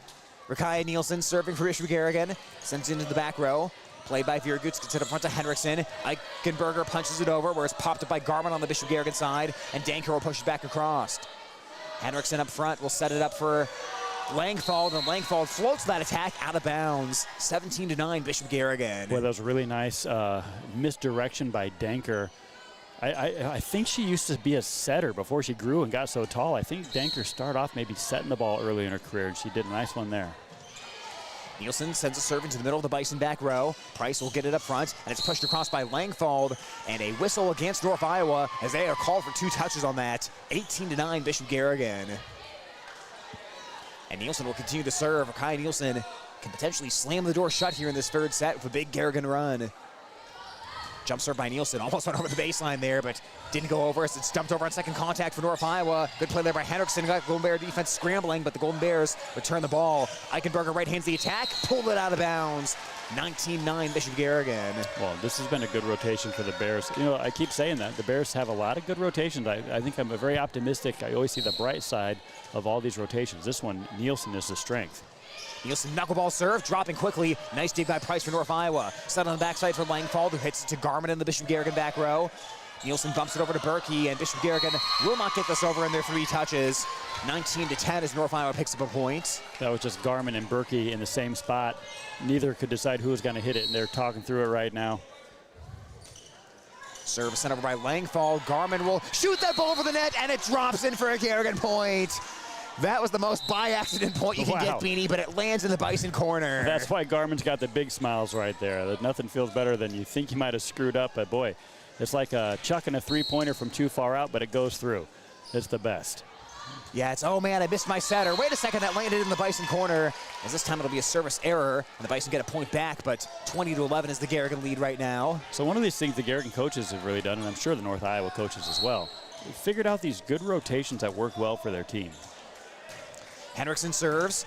[SPEAKER 2] Rakaya Nielsen serving for Bishop Garrigan. Sends it into the back row. Played by Viergoots, gets it in front to Henriksen. Eichenberger punches it over where it's popped up by Garman on the Bishop Garrigan side. And Danker will push it back across. Henriksen up front will set it up for Langfald, and Langfald floats that attack out of bounds. 17-9 Bishop Garrigan.
[SPEAKER 8] Boy, that was really nice misdirection by Danker. I think she used to be a setter before she grew and got so tall. I think Danker started off maybe setting the ball early in her career, and she did a nice one there.
[SPEAKER 2] Nielsen sends a serve into the middle of the Bison back row. Price will get it up front, and it's pushed across by Langfald. And a whistle against North Iowa as they are called for 2 touches on that. 18-9 Bishop Garrigan. And Nielsen will continue to serve. Kai Nielsen can potentially slam the door shut here in this third set with a big Garrigan run. Jump serve by Nielsen. Almost went over the baseline there, but didn't go over as it's dumped over on second contact for North Iowa. Good play there by Henriksen. Got Golden Bear defense scrambling, but the Golden Bears return the ball. Eichenberger right hands the attack. Pulled it out of bounds. 19-9 Bishop Garrigan.
[SPEAKER 8] Well, this has been a good rotation for the Bears. You know, I keep saying that. The Bears have a lot of good rotations. I think I'm very optimistic. I always see the bright side of all these rotations. This one, Nielsen is the strength.
[SPEAKER 2] Nielsen knuckleball serve, dropping quickly. Nice dig by Price for North Iowa. Set on the backside for Langfald, who hits it to Garman in the Bishop Garrigan back row. Nielsen bumps it over to Berkey, and Bishop Garrigan will not get this over in their 3 touches. 19-10 as North Iowa picks up a point.
[SPEAKER 8] That was just Garman and Berkey in the same spot. Neither could decide who was going to hit it, and they're talking through it right now.
[SPEAKER 2] Serve sent over by Langfald. Garman will shoot that ball over the net, and it drops in for a Garrigan point. That was the most by-accident point you can get, Beanie, but it lands in the Bison corner.
[SPEAKER 8] That's why Garman's got the big smiles right there. That nothing feels better than you think you might have screwed up, but boy, it's like chucking a 3-pointer from too far out, but it goes through. It's the best.
[SPEAKER 2] Yeah, it's, oh man, I missed my setter. Wait a second, that landed in the Bison corner. As this time it'll be a service error, and the Bison get a point back, but 20-11 is the Garrigan lead right now.
[SPEAKER 8] So one of these things the Garrigan coaches have really done, and I'm sure the North Iowa coaches as well, figured out these good rotations that work well for their team.
[SPEAKER 2] Henriksen serves.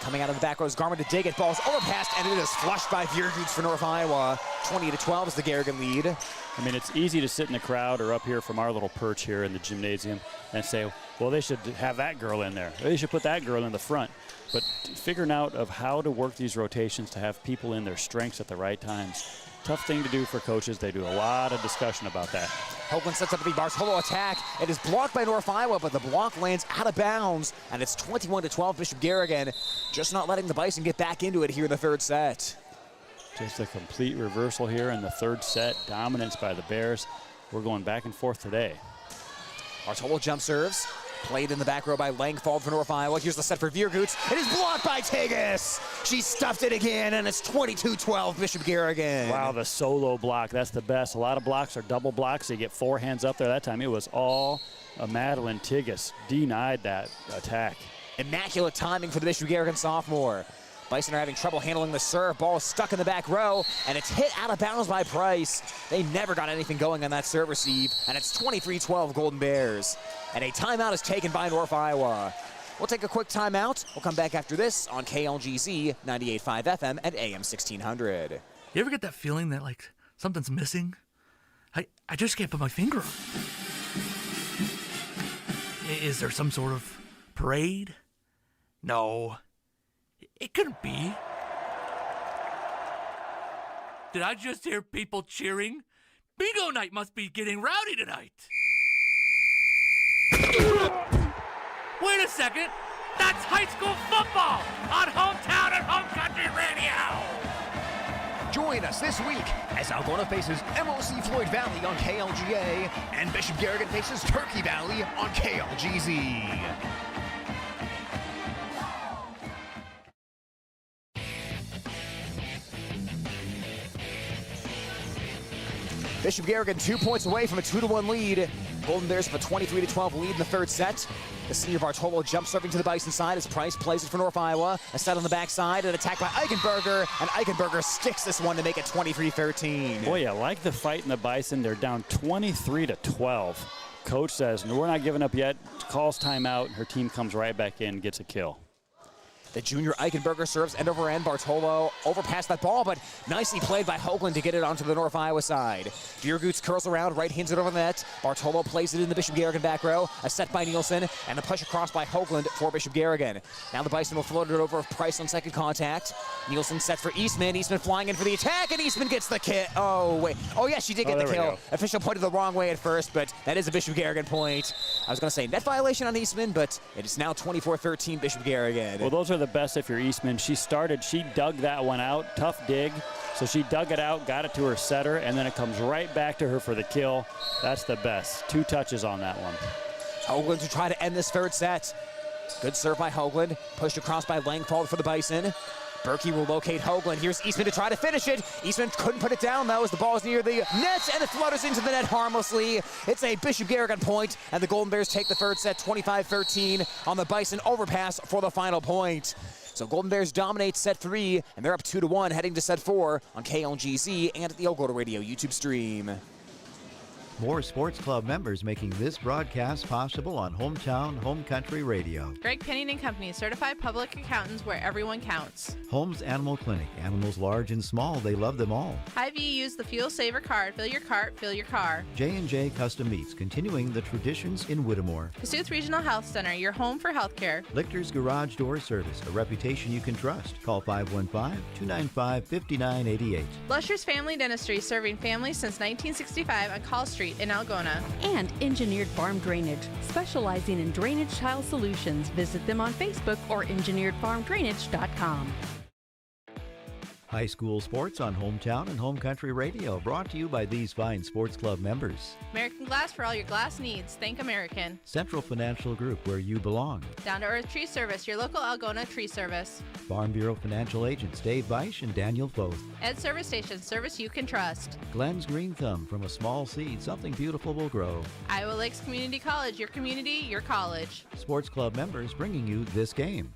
[SPEAKER 2] Coming out of the back row is Garman to dig it. Ball's overpassed, and it is flushed by Viergoots for North Iowa. 20-12 is the Garrigan lead.
[SPEAKER 8] I mean, it's easy to sit in the crowd or up here from our little perch here in the gymnasium and say, well, they should have that girl in there. They should put that girl in the front. But figuring out of how to work these rotations to have people in their strengths at the right times, tough thing to do for coaches. They do a lot of discussion about that.
[SPEAKER 2] Hoagland sets up the Bartolo attack. It is blocked by North Iowa, but the block lands out of bounds, and it's 21-12 Bishop Garrigan, just not letting the Bison get back into it here in the third set.
[SPEAKER 8] Just a complete reversal here in the third set. Dominance by the Bears. We're going back and forth today.
[SPEAKER 2] Bartolo jump serves. Played in the back row by Langfald for North Iowa. Here's the set for Viergoots. It is blocked by Tigas. She stuffed it again, and it's 22-12 Bishop Garrigan.
[SPEAKER 8] Wow, the solo block, that's the best. A lot of blocks are double blocks, so you get 4 hands up there. That time it was all Madeline Tigas. Denied that attack.
[SPEAKER 2] Immaculate timing for the Bishop Garrigan sophomore. Bison are having trouble handling the serve. Ball is stuck in the back row, and it's hit out of bounds by Price. They never got anything going on that serve receive, and it's 23-12 Golden Bears. And a timeout is taken by North Iowa. We'll take a quick timeout. We'll come back after this on KLGZ 98.5 FM and AM 1600.
[SPEAKER 1] You ever get that feeling that, like, something's missing? I just can't put my finger on it. Is there some sort of parade? No. It couldn't be. Did I just hear people cheering? Bingo night must be getting rowdy tonight. Wait a second. That's high school football on Hometown and Home Country Radio.
[SPEAKER 2] Join us this week as Algona faces MOC Floyd Valley on KLGA and Bishop Garrigan faces Turkey Valley on KLGZ. Bishop Garrigan 2 points away from a 2-1 lead. Golden Bears have a 23-12 lead in the third set. The senior Bartolo jump serving to the Bison side as Price plays it for North Iowa. A set on the backside, an attack by Eichenberger, and Eichenberger sticks this one to make it 23-13.
[SPEAKER 8] Boy, I like the fight in the Bison. They're down 23-12. Coach says, no, we're not giving up yet. Calls timeout. Her team comes right back in, gets a kill.
[SPEAKER 2] The junior Eichenberger serves end over end. Bartolo overpassed that ball, but nicely played by Hoagland to get it onto the North Iowa side. Viergoots curls around, right hands it over the net. Bartolo plays it in the Bishop Garrigan back row. A set by Nielsen, and a push across by Hoagland for Bishop Garrigan. Now the Bison will float it over Price on second contact. Nielsen set for Eastman. Eastman flying in for the attack, and Eastman gets the kill. Oh, wait. Oh, yeah, she did get the kill. Official pointed the wrong way at first, but that is a Bishop Garrigan point. I was going to say net violation on Eastman, but it is now 24-13 Bishop Garrigan.
[SPEAKER 8] Well, those are the best if you're Eastman. She dug that one out, tough dig. So she dug it out, got it to her setter, and then it comes right back to her for the kill. That's the best. 2 touches on that one.
[SPEAKER 2] Hoagland to try to end this third set. Good serve by Hoagland. Pushed across by Langfald for the Bison. Berkey will locate Hoagland. Here's Eastman to try to finish it. Eastman couldn't put it down, though, as the ball is near the net, and it flutters into the net harmlessly. It's a Bishop Garrigan point, and the Golden Bears take the third set 25-13 on the Bison overpass for the final point. So Golden Bears dominate set 3, and they're up 2-1 heading to set 4 on KLGZ and at the Algona Radio YouTube stream.
[SPEAKER 5] More sports club members making this broadcast possible on Hometown Home Country Radio.
[SPEAKER 6] Greg Penning and Company, certified public accountants where everyone counts.
[SPEAKER 5] Holmes Animal Clinic. Animals large and small, they love them all.
[SPEAKER 6] Hy-Vee, use the Fuel Saver card. Fill your cart, fill your car.
[SPEAKER 5] J&J Custom Meats, continuing the traditions in Whittemore.
[SPEAKER 6] Kasuth Regional Health Center, your home for healthcare.
[SPEAKER 5] Lichter's Garage Door Service, a reputation you can trust. Call 515-295-5988.
[SPEAKER 6] Blusher's Family Dentistry, serving families since 1965 on Call Street in Algona.
[SPEAKER 9] And Engineered Farm Drainage, specializing in drainage tile solutions. Visit them on Facebook or engineeredfarmdrainage.com.
[SPEAKER 5] High school sports on Hometown and Home Country Radio, brought to you by these fine sports club members.
[SPEAKER 6] American Glass for all your glass needs. Think American.
[SPEAKER 5] Central Financial Group, where you belong.
[SPEAKER 6] Down to Earth Tree Service, your local Algona tree service.
[SPEAKER 5] Farm Bureau Financial Agents Dave Beisch and Daniel Foth.
[SPEAKER 6] Ed Service Station, service you can trust.
[SPEAKER 5] Glenn's Green Thumb, from a small seed, something beautiful will grow.
[SPEAKER 6] Iowa Lakes Community College, your community, your college.
[SPEAKER 5] Sports club members bringing you this game.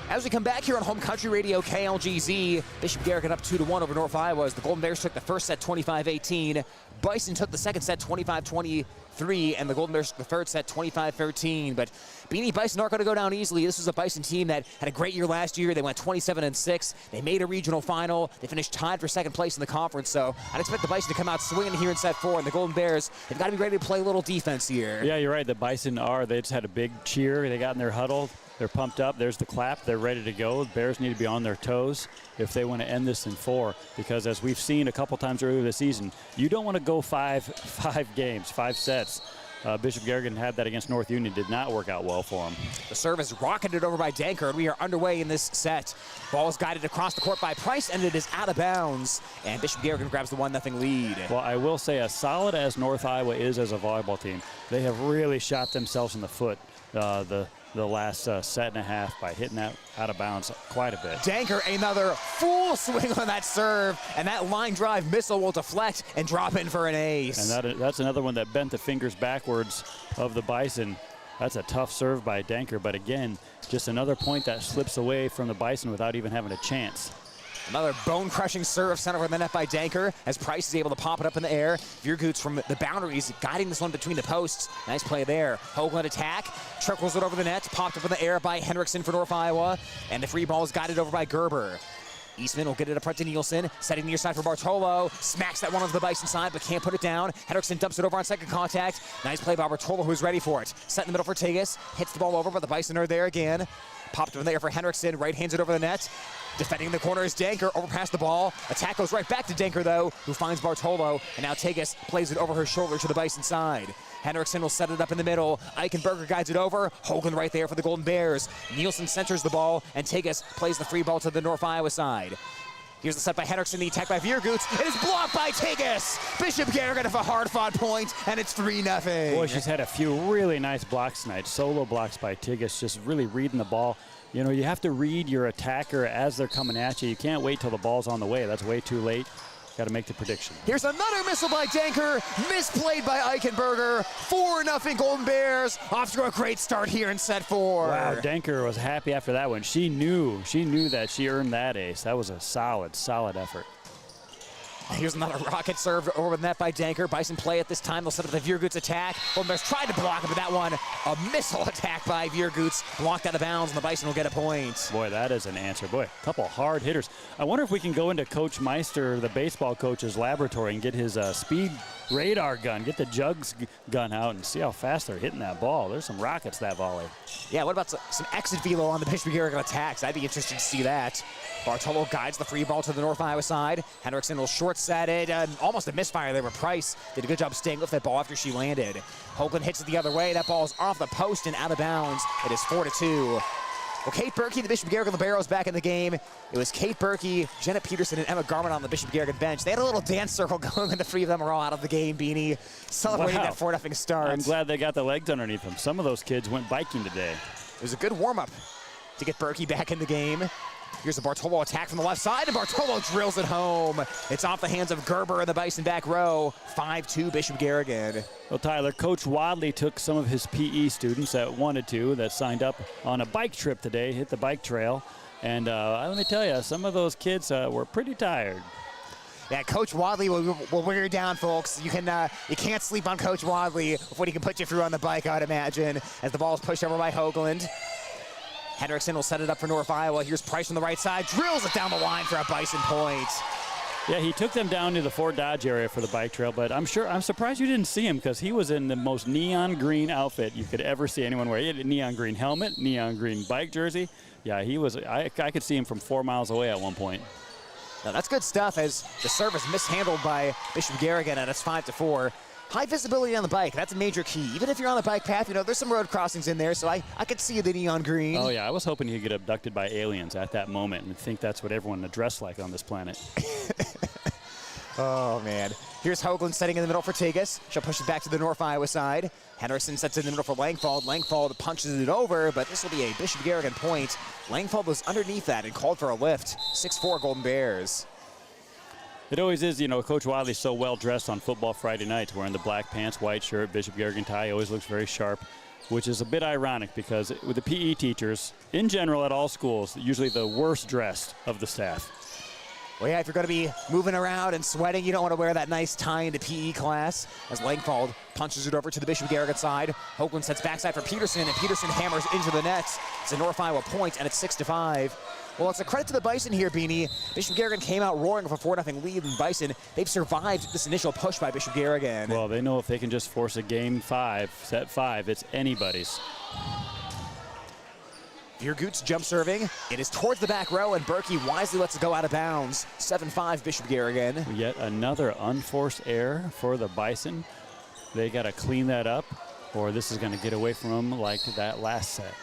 [SPEAKER 2] As As we come back here on Home Country Radio KLGZ, Bishop Garrigan up 2-1 over North Iowa as the Golden Bears took the first set 25-18. Bison took the second set 25-23, and the Golden Bears took the third set 25-13. But Beanie, Bison aren't going to go down easily. This was a Bison team that had a great year last year. They went 27-6. They made a regional final. They finished tied for second place in the conference. So I'd expect the Bison to come out swinging here in set 4. And the Golden Bears, they've got to be ready to play a little defense here.
[SPEAKER 8] Yeah, you're right. The Bison they just had a big cheer. They got in their huddle. They're pumped up. There's the clap. They're ready to go. The Bears need to be on their toes if they want to end this in 4, because as we've seen a couple times earlier this season, you don't want to go five sets. Bishop Garrigan had that against North Union. Did not work out well for them.
[SPEAKER 2] The serve is rocketed over by Danker, and we are underway in this set. Ball is guided across the court by Price, and it is out of bounds. And Bishop Garrigan grabs the 1-0 lead.
[SPEAKER 8] Well, I will say, as solid as North Iowa is as a volleyball team, they have really shot themselves in the foot the last set and a half by hitting that out of bounds quite a bit.
[SPEAKER 2] Danker, another full swing on that serve, and that line drive missile will deflect and drop in for an ace.
[SPEAKER 8] And that's another one that bent the fingers backwards of the Bison. That's a tough serve by Danker, but again, just another point that slips away from the Bison without even having a chance.
[SPEAKER 2] Another bone-crushing serve sent over the net by Danker as Price is able to pop it up in the air. Viergoots from the boundaries guiding this one between the posts. Nice play there. Hoagland attack, trickles it over the net, popped up in the air by Henriksen for North Iowa, and the free ball is guided over by Gerber. Eastman will get it up front to Nielsen, setting near side for Bartolo. Smacks that one onto the Bison side, but can't put it down. Henriksen dumps it over on second contact. Nice play by Bartolo, who's ready for it. Set in the middle for Tigas. Hits the ball over, but the Bison are there again. Popped up in the air for Henriksen. Right hands it over the net. Defending in the corner is Danker. Overpass the ball. Attack goes right back to Danker, though, who finds Bartolo. And now Tigas plays it over her shoulder to the Bison side. Henriksen will set it up in the middle. Eichenberger guides it over. Hoagland right there for the Golden Bears. Nielsen centers the ball, and Tigas plays the free ball to the North Iowa side. Here's the set by Henriksen, the attack by Viergoots. It is blocked by Tigas. Bishop Garrigan with a hard-fought point, and it's 3-0.
[SPEAKER 8] Boy, she's had a few really nice blocks tonight. Solo blocks by Tigas, just really reading the ball. You know, you have to read your attacker as they're coming at you. You can't wait till the ball's on the way. That's way too late. Got to make the prediction.
[SPEAKER 2] Here's another missile by Danker, misplayed by Eichenberger. 4-0 Golden Bears, off to a great start here in set 4.
[SPEAKER 8] Wow, Danker was happy after that one. She knew that she earned that ace. That was a solid effort.
[SPEAKER 2] Here's another rocket serve over the net by Danker. Bison play at this time. They'll set up the Viergoots attack. Golden Bears tried to block it, but that one, a missile attack by Viergoots, blocked out of bounds, and the Bison will get a point.
[SPEAKER 8] Boy, that is an answer. Boy, a couple hard hitters. I wonder if we can go into Coach Meister, the baseball coach's laboratory, and get his speed radar gun, get the jugs gun out, and see how fast they're hitting that ball. There's some rockets, that volley.
[SPEAKER 2] Yeah, what about some exit velo on the Bishop Garrigan attacks? I'd be interested to see that. Bartolo guides the free ball to the North Iowa side. Henriksen will short set it. Almost a misfire there, but Price did a good job staying with that ball after she landed. Hoagland hits it the other way. That ball is off the post and out of bounds. It is 4-2. Well, Kate Berkey, the Bishop Garrigan Liberos, back in the game. It was Kate Berkey, Jenna Peterson, and Emma Garman on the Bishop Garrigan bench. They had a little dance circle going, and the three of them are all out of the game, Beanie, celebrating that 4-0 start.
[SPEAKER 8] I'm glad they got the legs underneath them. Some of those kids went biking today.
[SPEAKER 2] It was a good warm-up to get Berkey back in the game. Here's a Bartolo attack from the left side, and Bartolo drills it home. It's off the hands of Gerber in the Bison back row. 5-2 Bishop Garrigan.
[SPEAKER 8] Well, Tyler, Coach Wadley took some of his PE students that wanted to, that signed up on a bike trip today, hit the bike trail. And let me tell you, some of those kids were pretty tired.
[SPEAKER 2] Yeah, Coach Wadley will wear you down, folks. You can't sleep on Coach Wadley with what he can put you through on the bike, I'd imagine, as the ball is pushed over by Hoagland. Henriksen will set it up for North Iowa. Here's Price on the right side, drills it down the line for a Bison point.
[SPEAKER 8] Yeah, he took them down to the Fort Dodge area for the bike trail, but I'm surprised you didn't see him because he was in the most neon green outfit you could ever see anyone wear. He had a neon green helmet, neon green bike jersey. Yeah, he was. I could see him from 4 miles away at one point.
[SPEAKER 2] Now that's good stuff as the serve is mishandled by Bishop Garrigan, and it's 5-4. High visibility on the bike, that's a major key. Even if you're on the bike path, you know, there's some road crossings in there, so I could see the neon green.
[SPEAKER 8] Oh, yeah, I was hoping he'd get abducted by aliens at that moment and think that's what everyone would dress like on this planet.
[SPEAKER 2] Oh, man. Here's Hoagland setting in the middle for Tigas. She'll push it back to the North Iowa side. Henriksen sets it in the middle for Langfald. Langfald punches it over, but this will be a Bishop Garrigan point. Langfald was underneath that and called for a lift. 6-4 Golden Bears.
[SPEAKER 8] It always is, you know, Coach Wadley's so well dressed on football Friday nights, wearing the black pants, white shirt, Bishop Garrigan tie, always looks very sharp. which is a bit ironic because with the PE teachers, in general at all schools, usually the worst dressed of the staff.
[SPEAKER 2] Well, yeah, if you're going to be moving around and sweating, you don't want to wear that nice tie into PE class. As Langfald punches it over to the Bishop Garrigan side. Hoagland sets backside for Peterson, and Peterson hammers into the net. It's a North Iowa point, and it's 6-5. Well, it's a credit to the Bison here, Beanie. Bishop Garrigan came out roaring with a 4-0 lead, and Bison, they've survived this initial push by Bishop Garrigan.
[SPEAKER 8] Well, they know if they can just force a game 5, set 5, it's anybody's.
[SPEAKER 2] Viergoots jump serving. It is towards the back row, and Berkey wisely lets it go out of bounds. 7-5 Bishop Garrigan.
[SPEAKER 8] Yet another unforced error for the Bison. They got to clean that up, or this is going to get away from them like that last set.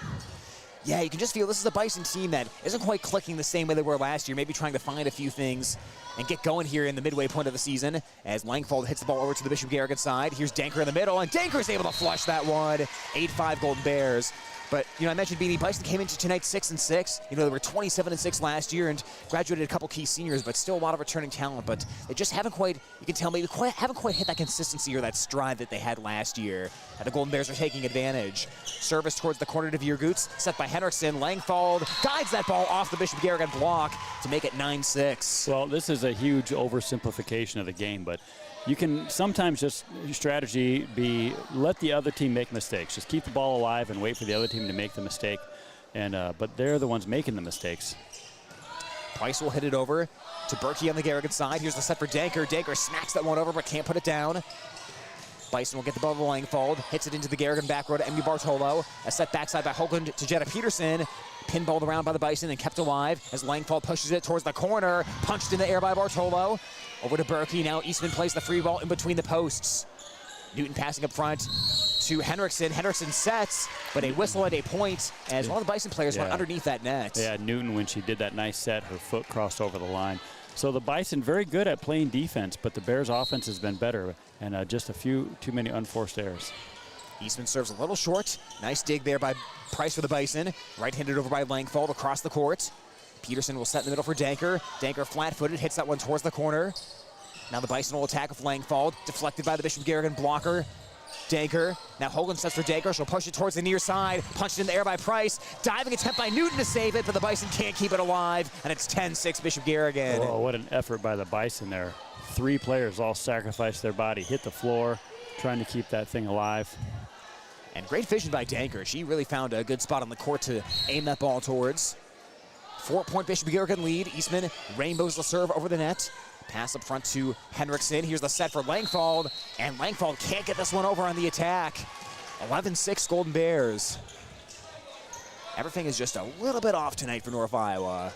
[SPEAKER 2] Yeah, you can just feel this is a Bison team that isn't quite clicking the same way they were last year, maybe trying to find a few things and get going here in the midway point of the season as Langfald hits the ball over to the Bishop Garrigan side. Here's Danker in the middle, and Danker's able to flush that one. 8-5 Golden Bears. But, I mentioned Beanie, Bison came into tonight 6-6. They were 27-6 last year and graduated a couple key seniors, but still a lot of returning talent. But they just haven't quite, you can tell, haven't quite hit that consistency or that stride that they had last year. And the Golden Bears are taking advantage. Service towards the corner to Viergoots, set by Henriksen. Langfald guides that ball off the Bishop Garrigan block to make it 9-6.
[SPEAKER 8] Well, this is a huge oversimplification of the game, but you can sometimes just strategy be let the other team make mistakes. Just keep the ball alive and wait for the other team to make the mistake. And but they're the ones making the mistakes.
[SPEAKER 2] Price will hit it over to Berkey on the Garrigan side. Here's the set for Danker. Danker smacks that one over but can't put it down. Bison will get the ball to Langfald. Hits it into the Garrigan back row to Emmy Bartolo. A set backside by Hoagland to Jetta Peterson. Pinballed around by the Bison and kept alive as Langfald pushes it towards the corner. Punched in the air by Bartolo. Over to Berkey. Now Eastman plays the free ball in between the posts. Newton passing up front to Henriksen. Henriksen sets, but a whistle at a point as one of the Bison players went underneath that net.
[SPEAKER 8] Yeah, Newton, when she did that nice set, her foot crossed over the line. So the Bison very good at playing defense, but the Bears' offense has been better, and just a few too many unforced errors.
[SPEAKER 2] Eastman serves a little short. Nice dig there by Price for the Bison. Right-handed over by Langfald across the court. Peterson will set in the middle for Danker. Danker flat-footed, hits that one towards the corner. Now the Bison will attack with Langfald. Deflected by the Bishop Garrigan blocker. Danker. Now Hoagland sets for Danker. She'll push it towards the near side. Punched in the air by Price. Diving attempt by Newton to save it, but the Bison can't keep it alive. And it's 10-6 Bishop Garrigan.
[SPEAKER 8] Oh, what an effort by the Bison there. 3 players all sacrificed their body, hit the floor, trying to keep that thing alive.
[SPEAKER 2] And great vision by Danker. She really found a good spot on the court to aim that ball towards. 4-point Bishop Garrigan lead. Eastman rainbows the serve over the net. Pass up front to Henriksen. Here's the set for Langfald. And Langfald can't get this one over on the attack. 11-6 Golden Bears. Everything is just a little bit off tonight for North Iowa.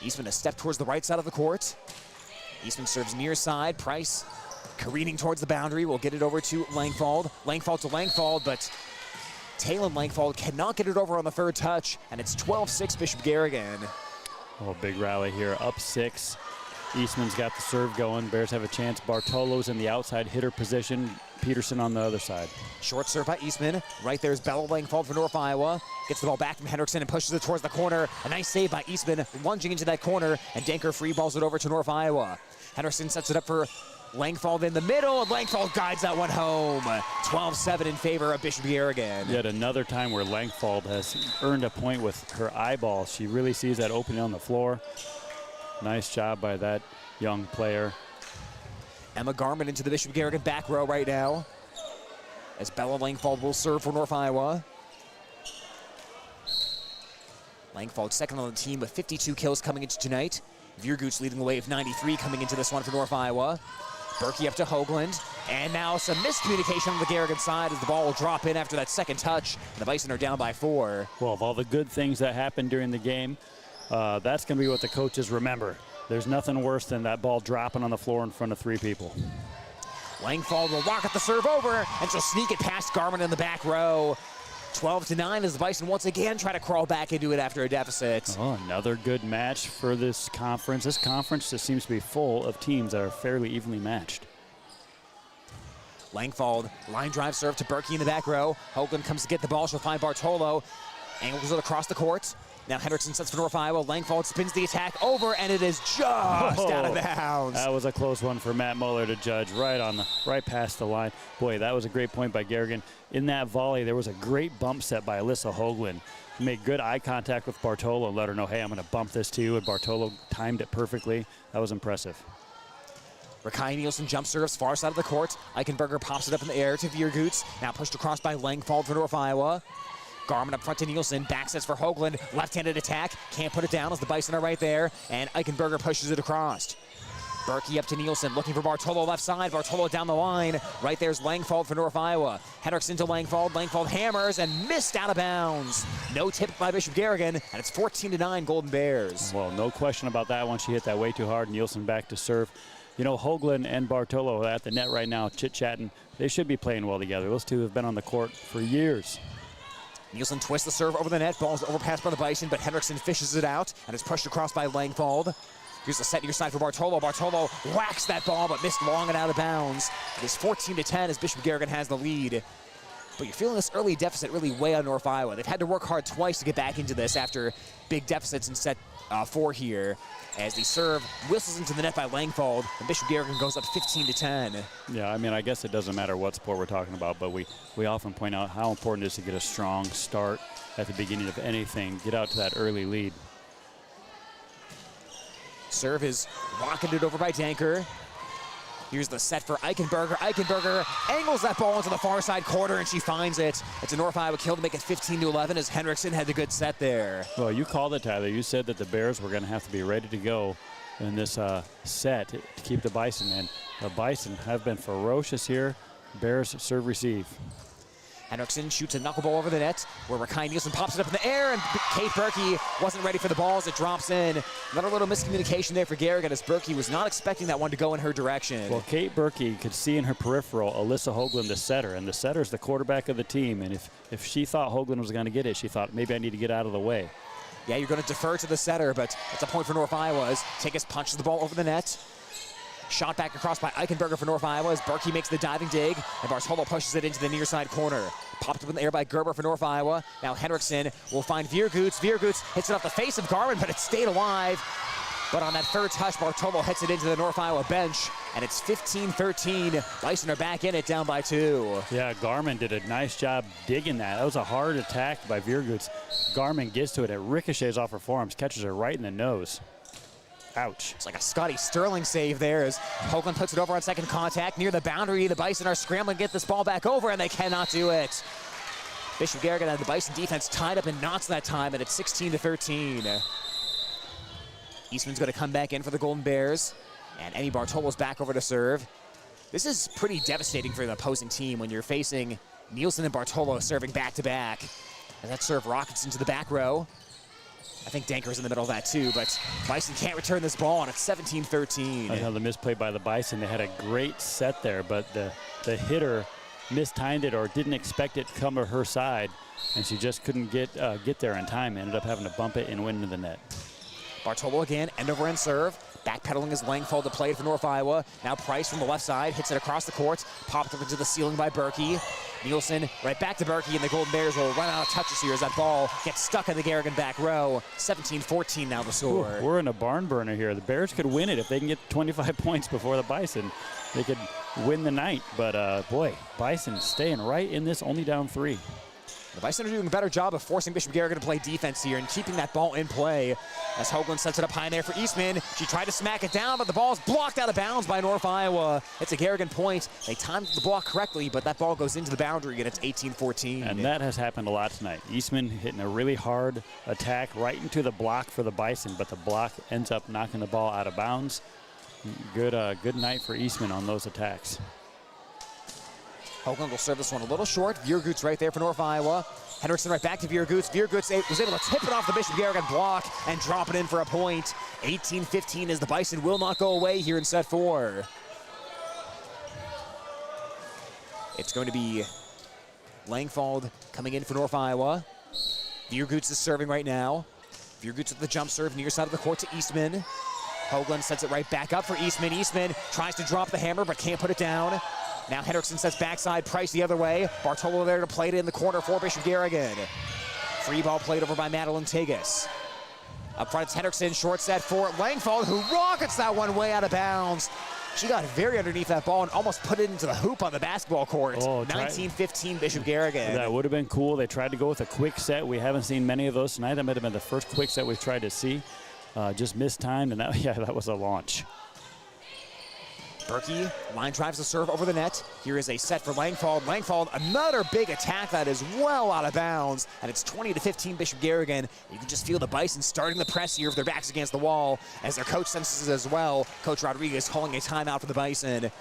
[SPEAKER 2] Eastman a step towards the right side of the court. Eastman serves near side. Price careening towards the boundary. We'll get it over to Langfald. Langfald to Langfald, but Talon Langfald cannot get it over on the third touch, and it's 12-6 Bishop Garrigan.
[SPEAKER 8] Oh, big rally here, up 6. Eastman's got the serve going. Bears have a chance. Bartolo's in the outside hitter position. Peterson on the other side.
[SPEAKER 2] Short serve by Eastman. Right there's Bella Langfald for North Iowa. Gets the ball back from Henriksen and pushes it towards the corner. A nice save by Eastman, lunging into that corner, and Danker free balls it over to North Iowa. Henriksen sets it up for Langfald in the middle, and Langfald guides that one home. 12-7 in favor of Bishop Garrigan.
[SPEAKER 8] Yet another time where Langfald has earned a point with her eyeballs. She really sees that opening on the floor. Nice job by that young player.
[SPEAKER 2] Emma Garman into the Bishop Garrigan back row right now, as Bella Langfald will serve for North Iowa. Langfald second on the team with 52 kills coming into tonight. Viergoots leading the way with 93 coming into this one for North Iowa. Berkey up to Hoagland. And now some miscommunication on the Garrigan side as the ball will drop in after that second touch. And the Bison are down by 4.
[SPEAKER 8] Well, of all the good things that happened during the game, that's going to be what the coaches remember. There's nothing worse than that ball dropping on the floor in front of 3 people.
[SPEAKER 2] Langfald will rocket the serve over, and she'll sneak it past Garman in the back row. 12-9 as the Bison once again try to crawl back into it after a deficit.
[SPEAKER 8] Oh, another good match for this conference. This conference just seems to be full of teams that are fairly evenly matched.
[SPEAKER 2] Langfald, line drive serve to Berkey in the back row. Hoagland comes to get the ball. She'll find Bartolo. Angles it across the court. Now Hendrickson sets for North Iowa. Langfeld spins the attack over, and it is just out of bounds.
[SPEAKER 8] That was a close one for Matt Muller to judge, right past the line. Boy, that was a great point by Garrigan. In that volley, there was a great bump set by Alyssa Hoagland. Made good eye contact with Bartolo and let her know, hey, I'm going to bump this to you, and Bartolo timed it perfectly. That was impressive.
[SPEAKER 2] Rakai Nielsen jump serves far side of the court. Eichenberger pops it up in the air to Viergoots. Now pushed across by Langfeld for North Iowa. Garmin up front to Nielsen. Back sets for Hoagland. Left-handed attack. Can't put it down as the Bison are right there. And Eichenberger pushes it across. Berkey up to Nielsen, looking for Bartolo left side. Bartolo down the line. Right there's Langfeld for North Iowa. Hendrickson to Langfeld. Langfeld hammers and missed out of bounds. No tip by Bishop Garrigan, and it's 14-9 Golden Bears.
[SPEAKER 8] Well, no question about that one. She hit that way too hard. Nielsen back to serve. You know, Hoagland and Bartolo are at the net right now, chit-chatting. They should be playing well together. Those two have been on the court for years.
[SPEAKER 2] Nielsen twists the serve over the net. Ball's overpassed by the Bison, but Hendrickson fishes it out, and it's pushed across by Langfeld. Here's the set near side for Bartolo. Bartolo whacks that ball, but missed long and out of bounds. It is 14-10 as Bishop Garrigan has the lead. But you're feeling this early deficit really weigh on North Iowa. They've had to work hard twice to get back into this after big deficits in set 4 here. As the serve whistles into the net by Langfeld, and Bishop Garrigan goes up 15-10.
[SPEAKER 8] Yeah, I mean, I guess it doesn't matter what sport we're talking about, but we often point out how important it is to get a strong start at the beginning of anything, get out to that early lead.
[SPEAKER 2] Serve is rocketed over by Danker. Here's the set for Eichenberger. Eichenberger angles that ball into the far side corner, and she finds it. It's a North Iowa kill to make it 15-11 as Hendrickson had the good set there.
[SPEAKER 8] Well, you called it, Tyler. You said that the Bears were going to have to be ready to go in this set to keep the Bison in. The Bison have been ferocious here. Bears serve receive.
[SPEAKER 2] Hendrickson shoots a knuckleball over the net where Rakai Nielsen pops it up in the air, and Kate Berkey wasn't ready for the ball as it drops in. Another little miscommunication there for Garrigan as Berkey was not expecting that one to go in her direction.
[SPEAKER 8] Well, Kate Berkey could see in her peripheral Alyssa Hoagland, the setter, and the setter's the quarterback of the team. And if she thought Hoagland was going to get it, she thought, maybe I need to get out of the way.
[SPEAKER 2] Yeah, you're going to defer to the setter, but it's a point for North Iowa as Tigas punches the ball over the net. Shot back across by Eichenberger for North Iowa as Berkey makes the diving dig, and Bartolo pushes it into the near side corner. Popped up in the air by Gerber for North Iowa. Now Hendrickson will find Viergoots. Viergoots hits it off the face of Garmin, but it stayed alive. But on that third touch, Bartolo hits it into the North Iowa bench, and it's 15-13. Bison are back in it, down by 2.
[SPEAKER 8] Yeah, Garmin did a nice job digging that. That was a hard attack by Viergoots. Garmin gets to it. It ricochets off her forearms, catches her right in the nose. Ouch.
[SPEAKER 2] It's like a Scotty Sterling save there as Hoagland puts it over on second contact near the boundary. The Bison are scrambling to get this ball back over, and they cannot do it. Bishop Garrigan had the Bison defense tied up in knots that time, and it's 16-13. Eastman's going to come back in for the Golden Bears, and Emmy Bartolo's back over to serve. This is pretty devastating for the opposing team when you're facing Nielsen and Bartolo serving back-to-back. And that serve rockets into the back row. I think Danker's in the middle of that too, but Bison can't return this ball, and it's 17-13.
[SPEAKER 8] Another misplay by the Bison. They had a great set there, but the hitter mistimed it or didn't expect it to come to her side, and she just couldn't get there in time. Ended up having to bump it and win into the net.
[SPEAKER 2] Bartolo again, end over end serve. Backpedaling as Langfeld to play it for North Iowa. Now Price from the left side hits it across the court. Popped up into the ceiling by Berkey. Nielsen right back to Berkey, and the Golden Bears will run out of touches here as that ball gets stuck in the Garrigan back row. 17-14 now the score.
[SPEAKER 8] Ooh, we're in a barn burner here. The Bears could win it if they can get 25 points before the Bison. They could win the night, but boy, Bison staying right in this, only down 3.
[SPEAKER 2] The Bison are doing a better job of forcing Bishop Garrigan to play defense here and keeping that ball in play. As Hoagland sets it up high in there for Eastman. She tried to smack it down, but the ball is blocked out of bounds by North Iowa. It's a Garrigan point. They timed the block correctly, but that ball goes into the boundary, and it's 18-14.
[SPEAKER 8] And that has happened a lot tonight. Eastman hitting a really hard attack right into the block for the Bison, but the block ends up knocking the ball out of bounds. Good night for Eastman on those attacks.
[SPEAKER 2] Hoagland will serve this one a little short. Viergoots right there for North Iowa. Hendrickson right back to Viergoots. Viergoots was able to tip it off the Bishop Garrigan block and drop it in for a point. 18-15 as the Bison will not go away here in set 4. It's going to be Langfeld coming in for North Iowa. Viergoots is serving right now. Viergoots with the jump serve near side of the court to Eastman. Hoagland sets it right back up for Eastman. Eastman tries to drop the hammer but can't put it down. Now Hendrickson sets backside, Price the other way. Bartolo there to play it in the corner for Bishop Garrigan. Free ball played over by Madeline Tigas. Up front, it's Henriksen, short set for Langfeld, who rockets that one way out of bounds. She got very underneath that ball and almost put it into the hoop on the basketball court. 19-15 Bishop Garrigan.
[SPEAKER 8] That would have been cool. They tried to go with a quick set. We haven't seen many of those tonight. That might have been the first quick set we've tried to see. Just missed time, and that was a launch.
[SPEAKER 2] Berkey line drives the serve over the net. Here is a set for Langfeld. Langfeld, another big attack that is well out of bounds, and it's 20-15 Bishop Garrigan. You can just feel the Bison starting the press here with their backs against the wall, as their coach senses as well. Coach Rodriguez calling a timeout for the Bison.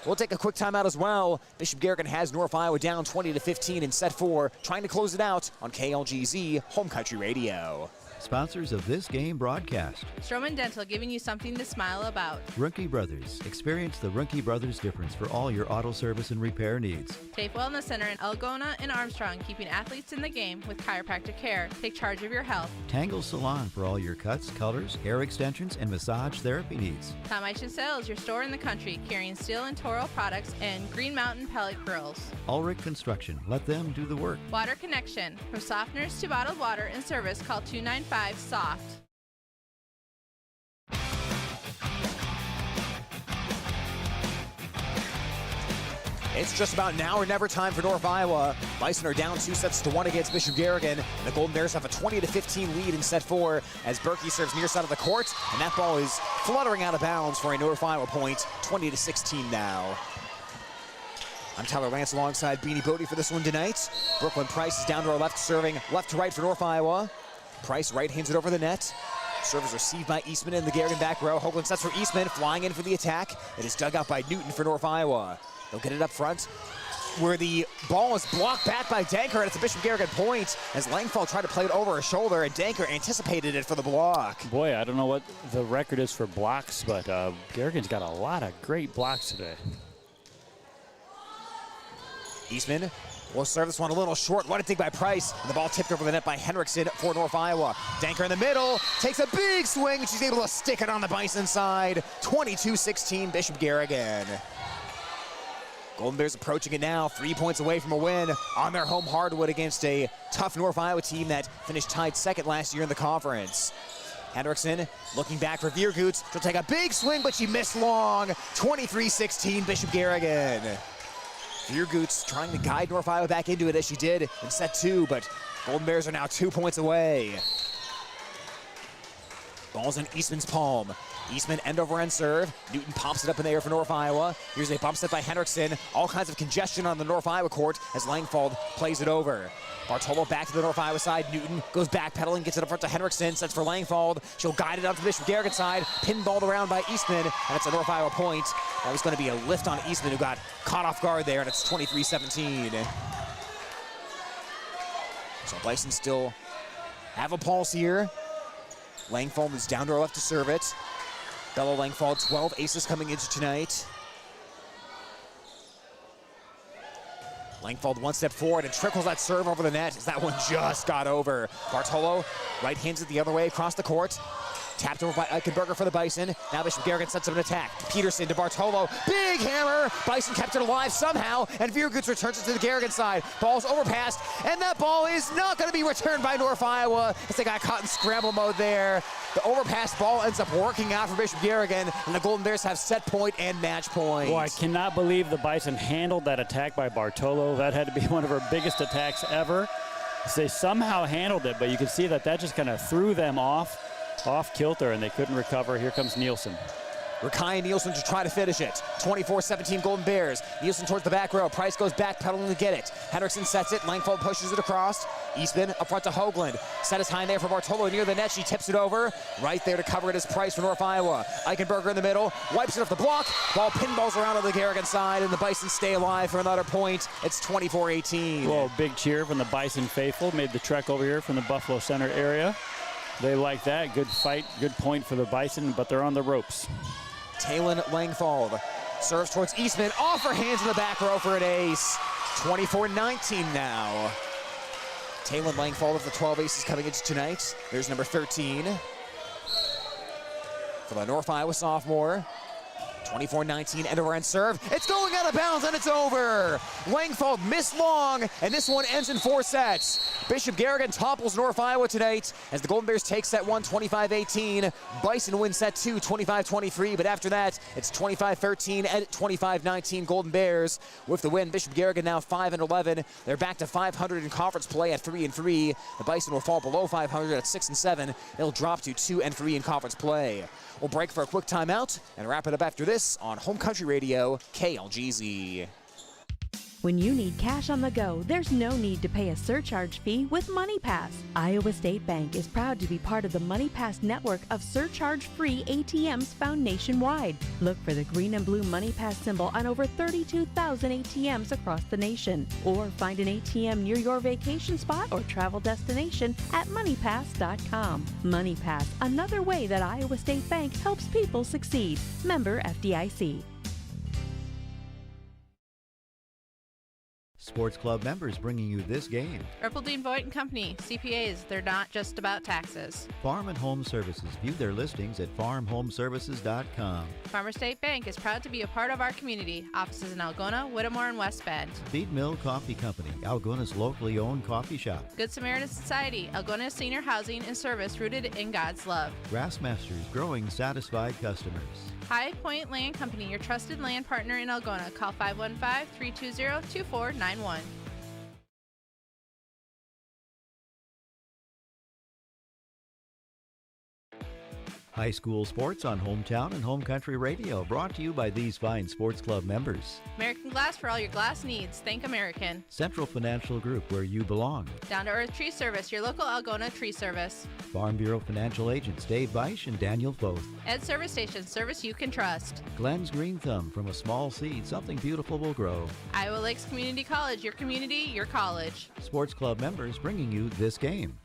[SPEAKER 2] We'll take a quick timeout as well. Bishop Garrigan has North Iowa down 20-15 in set 4, trying to close it out on KLGZ Home Country Radio.
[SPEAKER 5] Sponsors of this game broadcast.
[SPEAKER 6] Stroman Dental, giving you something to smile about.
[SPEAKER 5] Ruhnke Brothers. Experience the Ruhnke Brothers difference for all your auto service and repair needs.
[SPEAKER 6] TAFE Wellness Center in Algona and Armstrong, keeping athletes in the game with chiropractic care. Take charge of your health.
[SPEAKER 5] Tangle Salon for all your cuts, colors, hair extensions, and massage therapy needs.
[SPEAKER 6] Tom Eichen Sales, your store in the country, carrying steel and Toro products and Green Mountain pellet grills.
[SPEAKER 5] Ulrich Construction. Let them do the work.
[SPEAKER 6] Water Connection. From softeners to bottled water and service, call 295-SOFT.
[SPEAKER 2] It's just about now or never time for North Iowa. Bison are down 2-1 against Bishop Garrigan, and the Golden Bears have a 20-15 lead in set 4 as Berkey serves near side of the court, and that ball is fluttering out of bounds for a North Iowa point, 20-16 now. I'm Tyler Lance alongside Beanie Bodie for this one tonight. Brooklyn Price is down to our left, serving left to right for North Iowa. Price right hands it over the net. Serve is received by Eastman in the Garrigan back row. Hoagland sets for Eastman, flying in for the attack. It is dug out by Newton for North Iowa. They'll get it up front, where the ball is blocked back by Danker, and it's a Bishop Garrigan point as Langfeld tried to play it over her shoulder, and Danker anticipated it for the block.
[SPEAKER 8] Boy, I don't know what the record is for blocks, but Garrigan's got a lot of great blocks today.
[SPEAKER 2] Eastman will serve this one a little short. What a dig by Price, and the ball tipped over the net by Henriksen for North Iowa. Danker in the middle, takes a big swing, and she's able to stick it on the Bison side. 22-16 Bishop Garrigan. Golden Bears approaching it now, 3 points away from a win on their home hardwood against a tough North Iowa team that finished tied second last year in the conference. Henriksen looking back for Viergoots. She'll take a big swing, but she missed long. 23-16 Bishop Garrigan. Viergoots trying to guide North Iowa back into it as she did in set 2, but Golden Bears are now 2 points away. Ball's in Eastman's palm. Eastman end over end serve. Newton pops it up in the air for North Iowa. Here's a bump set by Henriksen. All kinds of congestion on the North Iowa court as Langfeld plays it over. Bartolo back to the North Iowa side. Newton goes back pedaling, gets it up front to Henriksen, sets for Langfeld. She'll guide it up to the Bishop Garrigan side. Pinballed around by Eastman, and it's a North Iowa point. That was going to be a lift on Eastman, who got caught off guard there, and it's 23-17. So Bison still have a pulse here. Langfeld is down to her left to serve it. Bella Langfeld, 12 aces coming into tonight. Langfeld one step forward and trickles that serve over the net as that one just got over. Bartolo right hands it the other way across the court. Tapped over by Eichenberger for the Bison. Now Bishop Garrigan sets up an attack. Peterson to Bartolo. Big hammer. Bison kept it alive somehow, and Viergoots returns it to the Garrigan side. Ball's overpassed, and that ball is not going to be returned by North Iowa as they got caught in scramble mode there. The overpassed ball ends up working out for Bishop Garrigan, and the Golden Bears have set point and match point.
[SPEAKER 8] Boy, I cannot believe the Bison handled that attack by Bartolo. That had to be one of her biggest attacks ever. They somehow handled it, but you can see that just kind of threw them off kilter, and they couldn't recover. Here comes Nielsen.
[SPEAKER 2] Rakai Nielsen to try to finish it. 24-17 Golden Bears. Nielsen towards the back row. Price goes back, pedaling to get it. Henriksen sets it. Langfeld pushes it across. Eastman up front to Hoagland. Set is high in there for Bartolo near the net. She tips it over. Right there to cover it is Price for North Iowa. Eichenberger in the middle. Wipes it off the block. Ball pinballs around on the Garrigan side, and the Bison stay alive for another point. It's 24-18.
[SPEAKER 8] Well, big cheer from the Bison faithful. Made the trek over here from the Buffalo Center area. They like that. Good fight, good point for the Bison, but they're on the ropes.
[SPEAKER 2] Talon Langfeld serves towards Eastman. Off her hands in the back row for an ace. 24-19 now. Talon Langfeld of the 12 aces coming into tonight. There's number 13 for the North Iowa sophomore. 24-19, end over end serve. It's going out of bounds and it's over. Langfeld missed long, and this one ends in 4 sets. Bishop Garrigan topples North Iowa tonight as the Golden Bears take set 1, 25-18. Bison wins set 2, 25-23, but after that, it's 25-13 and 25-19 Golden Bears with the win. Bishop Garrigan now 5-11. They're back to 500 in conference play at 3-3. The Bison will fall below 500 at 6-7. They'll drop to 2-3 in conference play. We'll break for a quick timeout and wrap it up after this on Home Country Radio, KLGZ.
[SPEAKER 9] When you need cash on the go, there's no need to pay a surcharge fee with MoneyPass. Iowa State Bank is proud to be part of the MoneyPass network of surcharge-free ATMs found nationwide. Look for the green and blue MoneyPass symbol on over 32,000 ATMs across the nation. Or find an ATM near your vacation spot or travel destination at MoneyPass.com. MoneyPass, another way that Iowa State Bank helps people succeed. Member FDIC.
[SPEAKER 5] Sports Club members bringing you this game.
[SPEAKER 6] Erpeldine Voigt and Company, CPAs, they're not just about taxes.
[SPEAKER 5] Farm and Home Services. View their listings at farmhomeservices.com.
[SPEAKER 6] Farmer State Bank is proud to be a part of our community. Offices in Algona, Whittemore, and West Bend.
[SPEAKER 5] Feed Mill Coffee Company, Algona's locally owned coffee shop.
[SPEAKER 6] Good Samaritan Society, Algona Senior Housing and Service rooted in God's love.
[SPEAKER 5] Grassmasters, growing satisfied customers.
[SPEAKER 6] High Point Land Company, your trusted land partner in Algona. Call 515-320-2491.
[SPEAKER 5] High school sports on Hometown and Home Country Radio, brought to you by these fine Sports Club members.
[SPEAKER 6] American Glass for all your glass needs. Think American.
[SPEAKER 5] Central Financial Group, where you belong.
[SPEAKER 6] Down to Earth Tree Service, your local Algona tree service.
[SPEAKER 5] Farm Bureau Financial Agents Dave Beisch and Daniel Foth.
[SPEAKER 6] Ed Service Station, service you can trust.
[SPEAKER 5] Glenn's Green Thumb, from a small seed, something beautiful will grow.
[SPEAKER 6] Iowa Lakes Community College, your community, your college.
[SPEAKER 5] Sports Club members bringing you this game.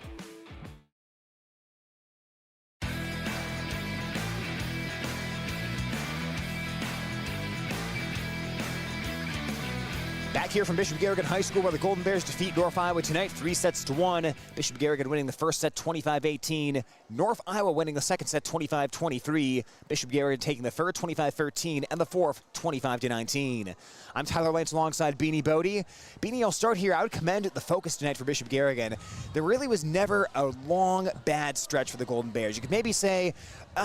[SPEAKER 2] Back here from Bishop Garrigan High School, where the Golden Bears defeat North Iowa tonight, 3-1. Bishop Garrigan winning the first set 25-18. North Iowa winning the second set 25-23. Bishop Garrigan taking the third 25-13 and the fourth 25-19. I'm Tyler Lance alongside Beanie Bodie. Beanie, I'll start here. I would commend the focus tonight for Bishop Garrigan. There really was never a long, bad stretch for the Golden Bears. You could maybe say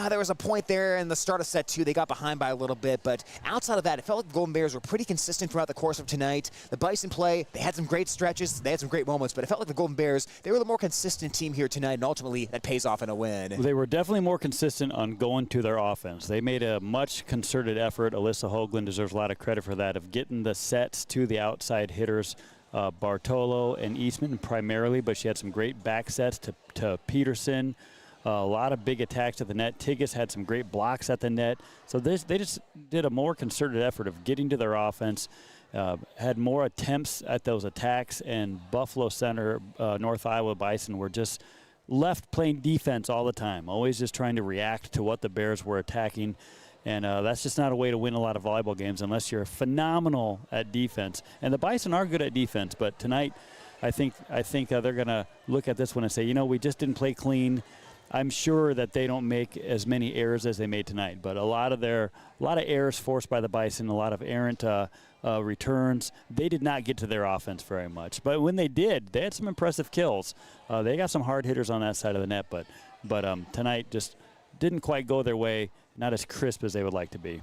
[SPEAKER 2] there was a point there in the start of set 2. They got behind by a little bit, but outside of that, it felt like the Golden Bears were pretty consistent throughout the course of tonight. The Bison play, they had some great stretches, they had some great moments, but it felt like the Golden Bears, they were the more consistent team here tonight, and ultimately that pays off in a win.
[SPEAKER 8] They were definitely more consistent on going to their offense. They made a much concerted effort. Alyssa Hoagland deserves a lot of credit for that, of getting the sets to the outside hitters. Bartolo and Eastman primarily, but she had some great back sets to Peterson. A lot of big attacks at the net. Tigas had some great blocks at the net. So they just did a more concerted effort of getting to their offense, had more attempts at those attacks, and Buffalo Center, North Iowa Bison were just left playing defense all the time, always just trying to react to what the Bears were attacking. And that's just not a way to win a lot of volleyball games unless you're phenomenal at defense. And the Bison are good at defense, but tonight I think they're going to look at this one and say, you know, we just didn't play clean. I'm sure that they don't make as many errors as they made tonight, but a lot of errors forced by the Bison, a lot of errant returns. They did not get to their offense very much, but when they did, they had some impressive kills. They got some hard hitters on that side of the net, but tonight just didn't quite go their way, not as crisp as they would like to be.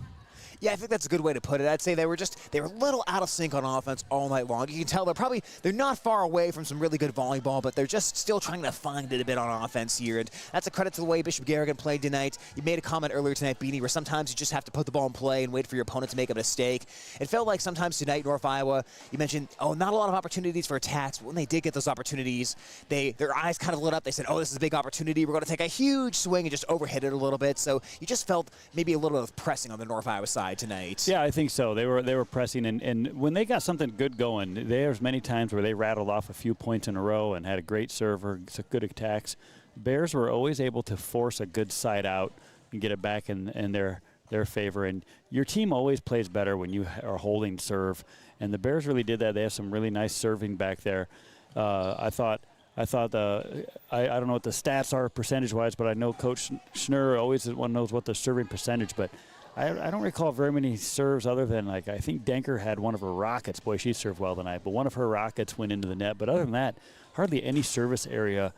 [SPEAKER 2] Yeah, I think that's a good way to put it. I'd say they were a little out of sync on offense all night long. You can tell they're not far away from some really good volleyball, but they're just still trying to find it a bit on offense here. And that's a credit to the way Bishop Garrigan played tonight. You made a comment earlier tonight, Beanie, where sometimes you just have to put the ball in play and wait for your opponent to make a mistake. It felt like sometimes tonight, North Iowa, you mentioned, not a lot of opportunities for attacks. But when they did get those opportunities, their eyes kind of lit up. They said, this is a big opportunity. We're going to take a huge swing and just overhit it a little bit. So you just felt maybe a little bit of pressing on the North Iowa side tonight.
[SPEAKER 8] Yeah, I think so. They were pressing, and when they got something good going, there's many times where they rattled off a few points in a row and had a great server, some good attacks. Bears were always able to force a good side out and get it back in their favor. And your team always plays better when you are holding serve, and the Bears really did that. They have some really nice serving back there. I thought I don't know what the stats are percentage-wise, but I know Coach Schnur always knows what the serving percentage, but I don't recall very many serves other than, like, I think Denker had one of her rockets. Boy, she served well tonight, but one of her rockets went into the net. But other than that, hardly any service area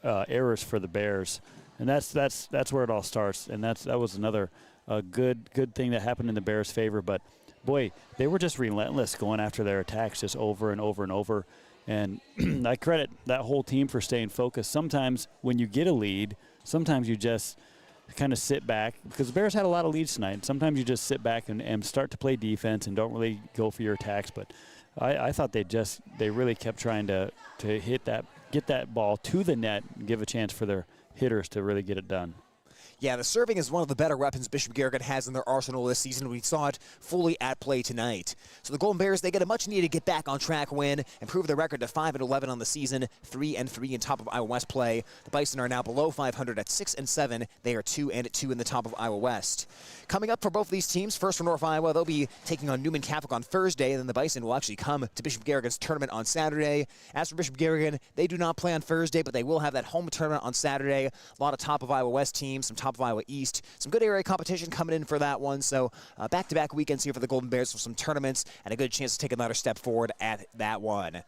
[SPEAKER 8] errors for the Bears. And that's where it all starts. And that was another good thing that happened in the Bears' favor. But, boy, they were just relentless going after their attacks just over and over and over. And I credit that whole team for staying focused. Sometimes when you get a lead, sometimes you just kind of sit back, because the Bears had a lot of leads tonight. Sometimes you just sit back and start to play defense and don't really go for your attacks. But I thought they really kept trying to get that ball to the net and give a chance for their hitters to really get it done.
[SPEAKER 2] Yeah, the serving is one of the better weapons Bishop Garrigan has in their arsenal this season. We saw it fully at play tonight. So the Golden Bears, they get a much-needed get-back on track win, improve their record to 5-11 on the season, 3-3 in top of Iowa West play. The Bison are now below 500 at 6-7. They are 2-2 in the top of Iowa West. Coming up for both of these teams, first for North Iowa, they'll be taking on Newman Catholic on Thursday, and then the Bison will actually come to Bishop Garrigan's tournament on Saturday. As for Bishop Garrigan, they do not play on Thursday, but they will have that home tournament on Saturday. A lot of top of Iowa West teams, some top of Iowa East, some good area competition coming in for that one. So back-to-back weekends here for the Golden Bears with some tournaments and a good chance to take another step forward at that one.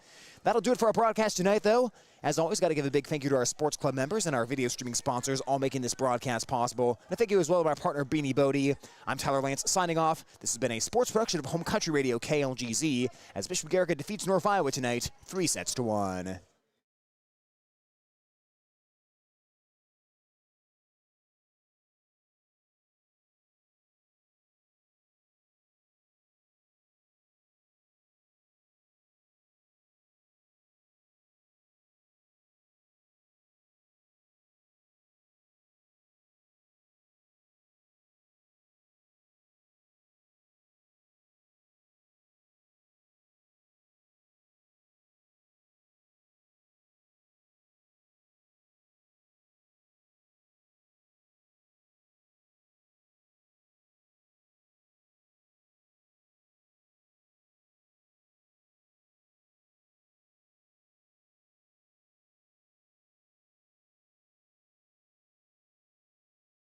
[SPEAKER 2] That'll do it for our broadcast tonight, though. As always, got to give a big thank you to our sports club members and our video streaming sponsors, all making this broadcast possible. And a thank you as well to my partner, Beanie Bodie. I'm Tyler Lance, signing off. This has been a sports production of Home Country Radio KLGZ as Bishop Garrigan defeats North Iowa tonight, 3-1.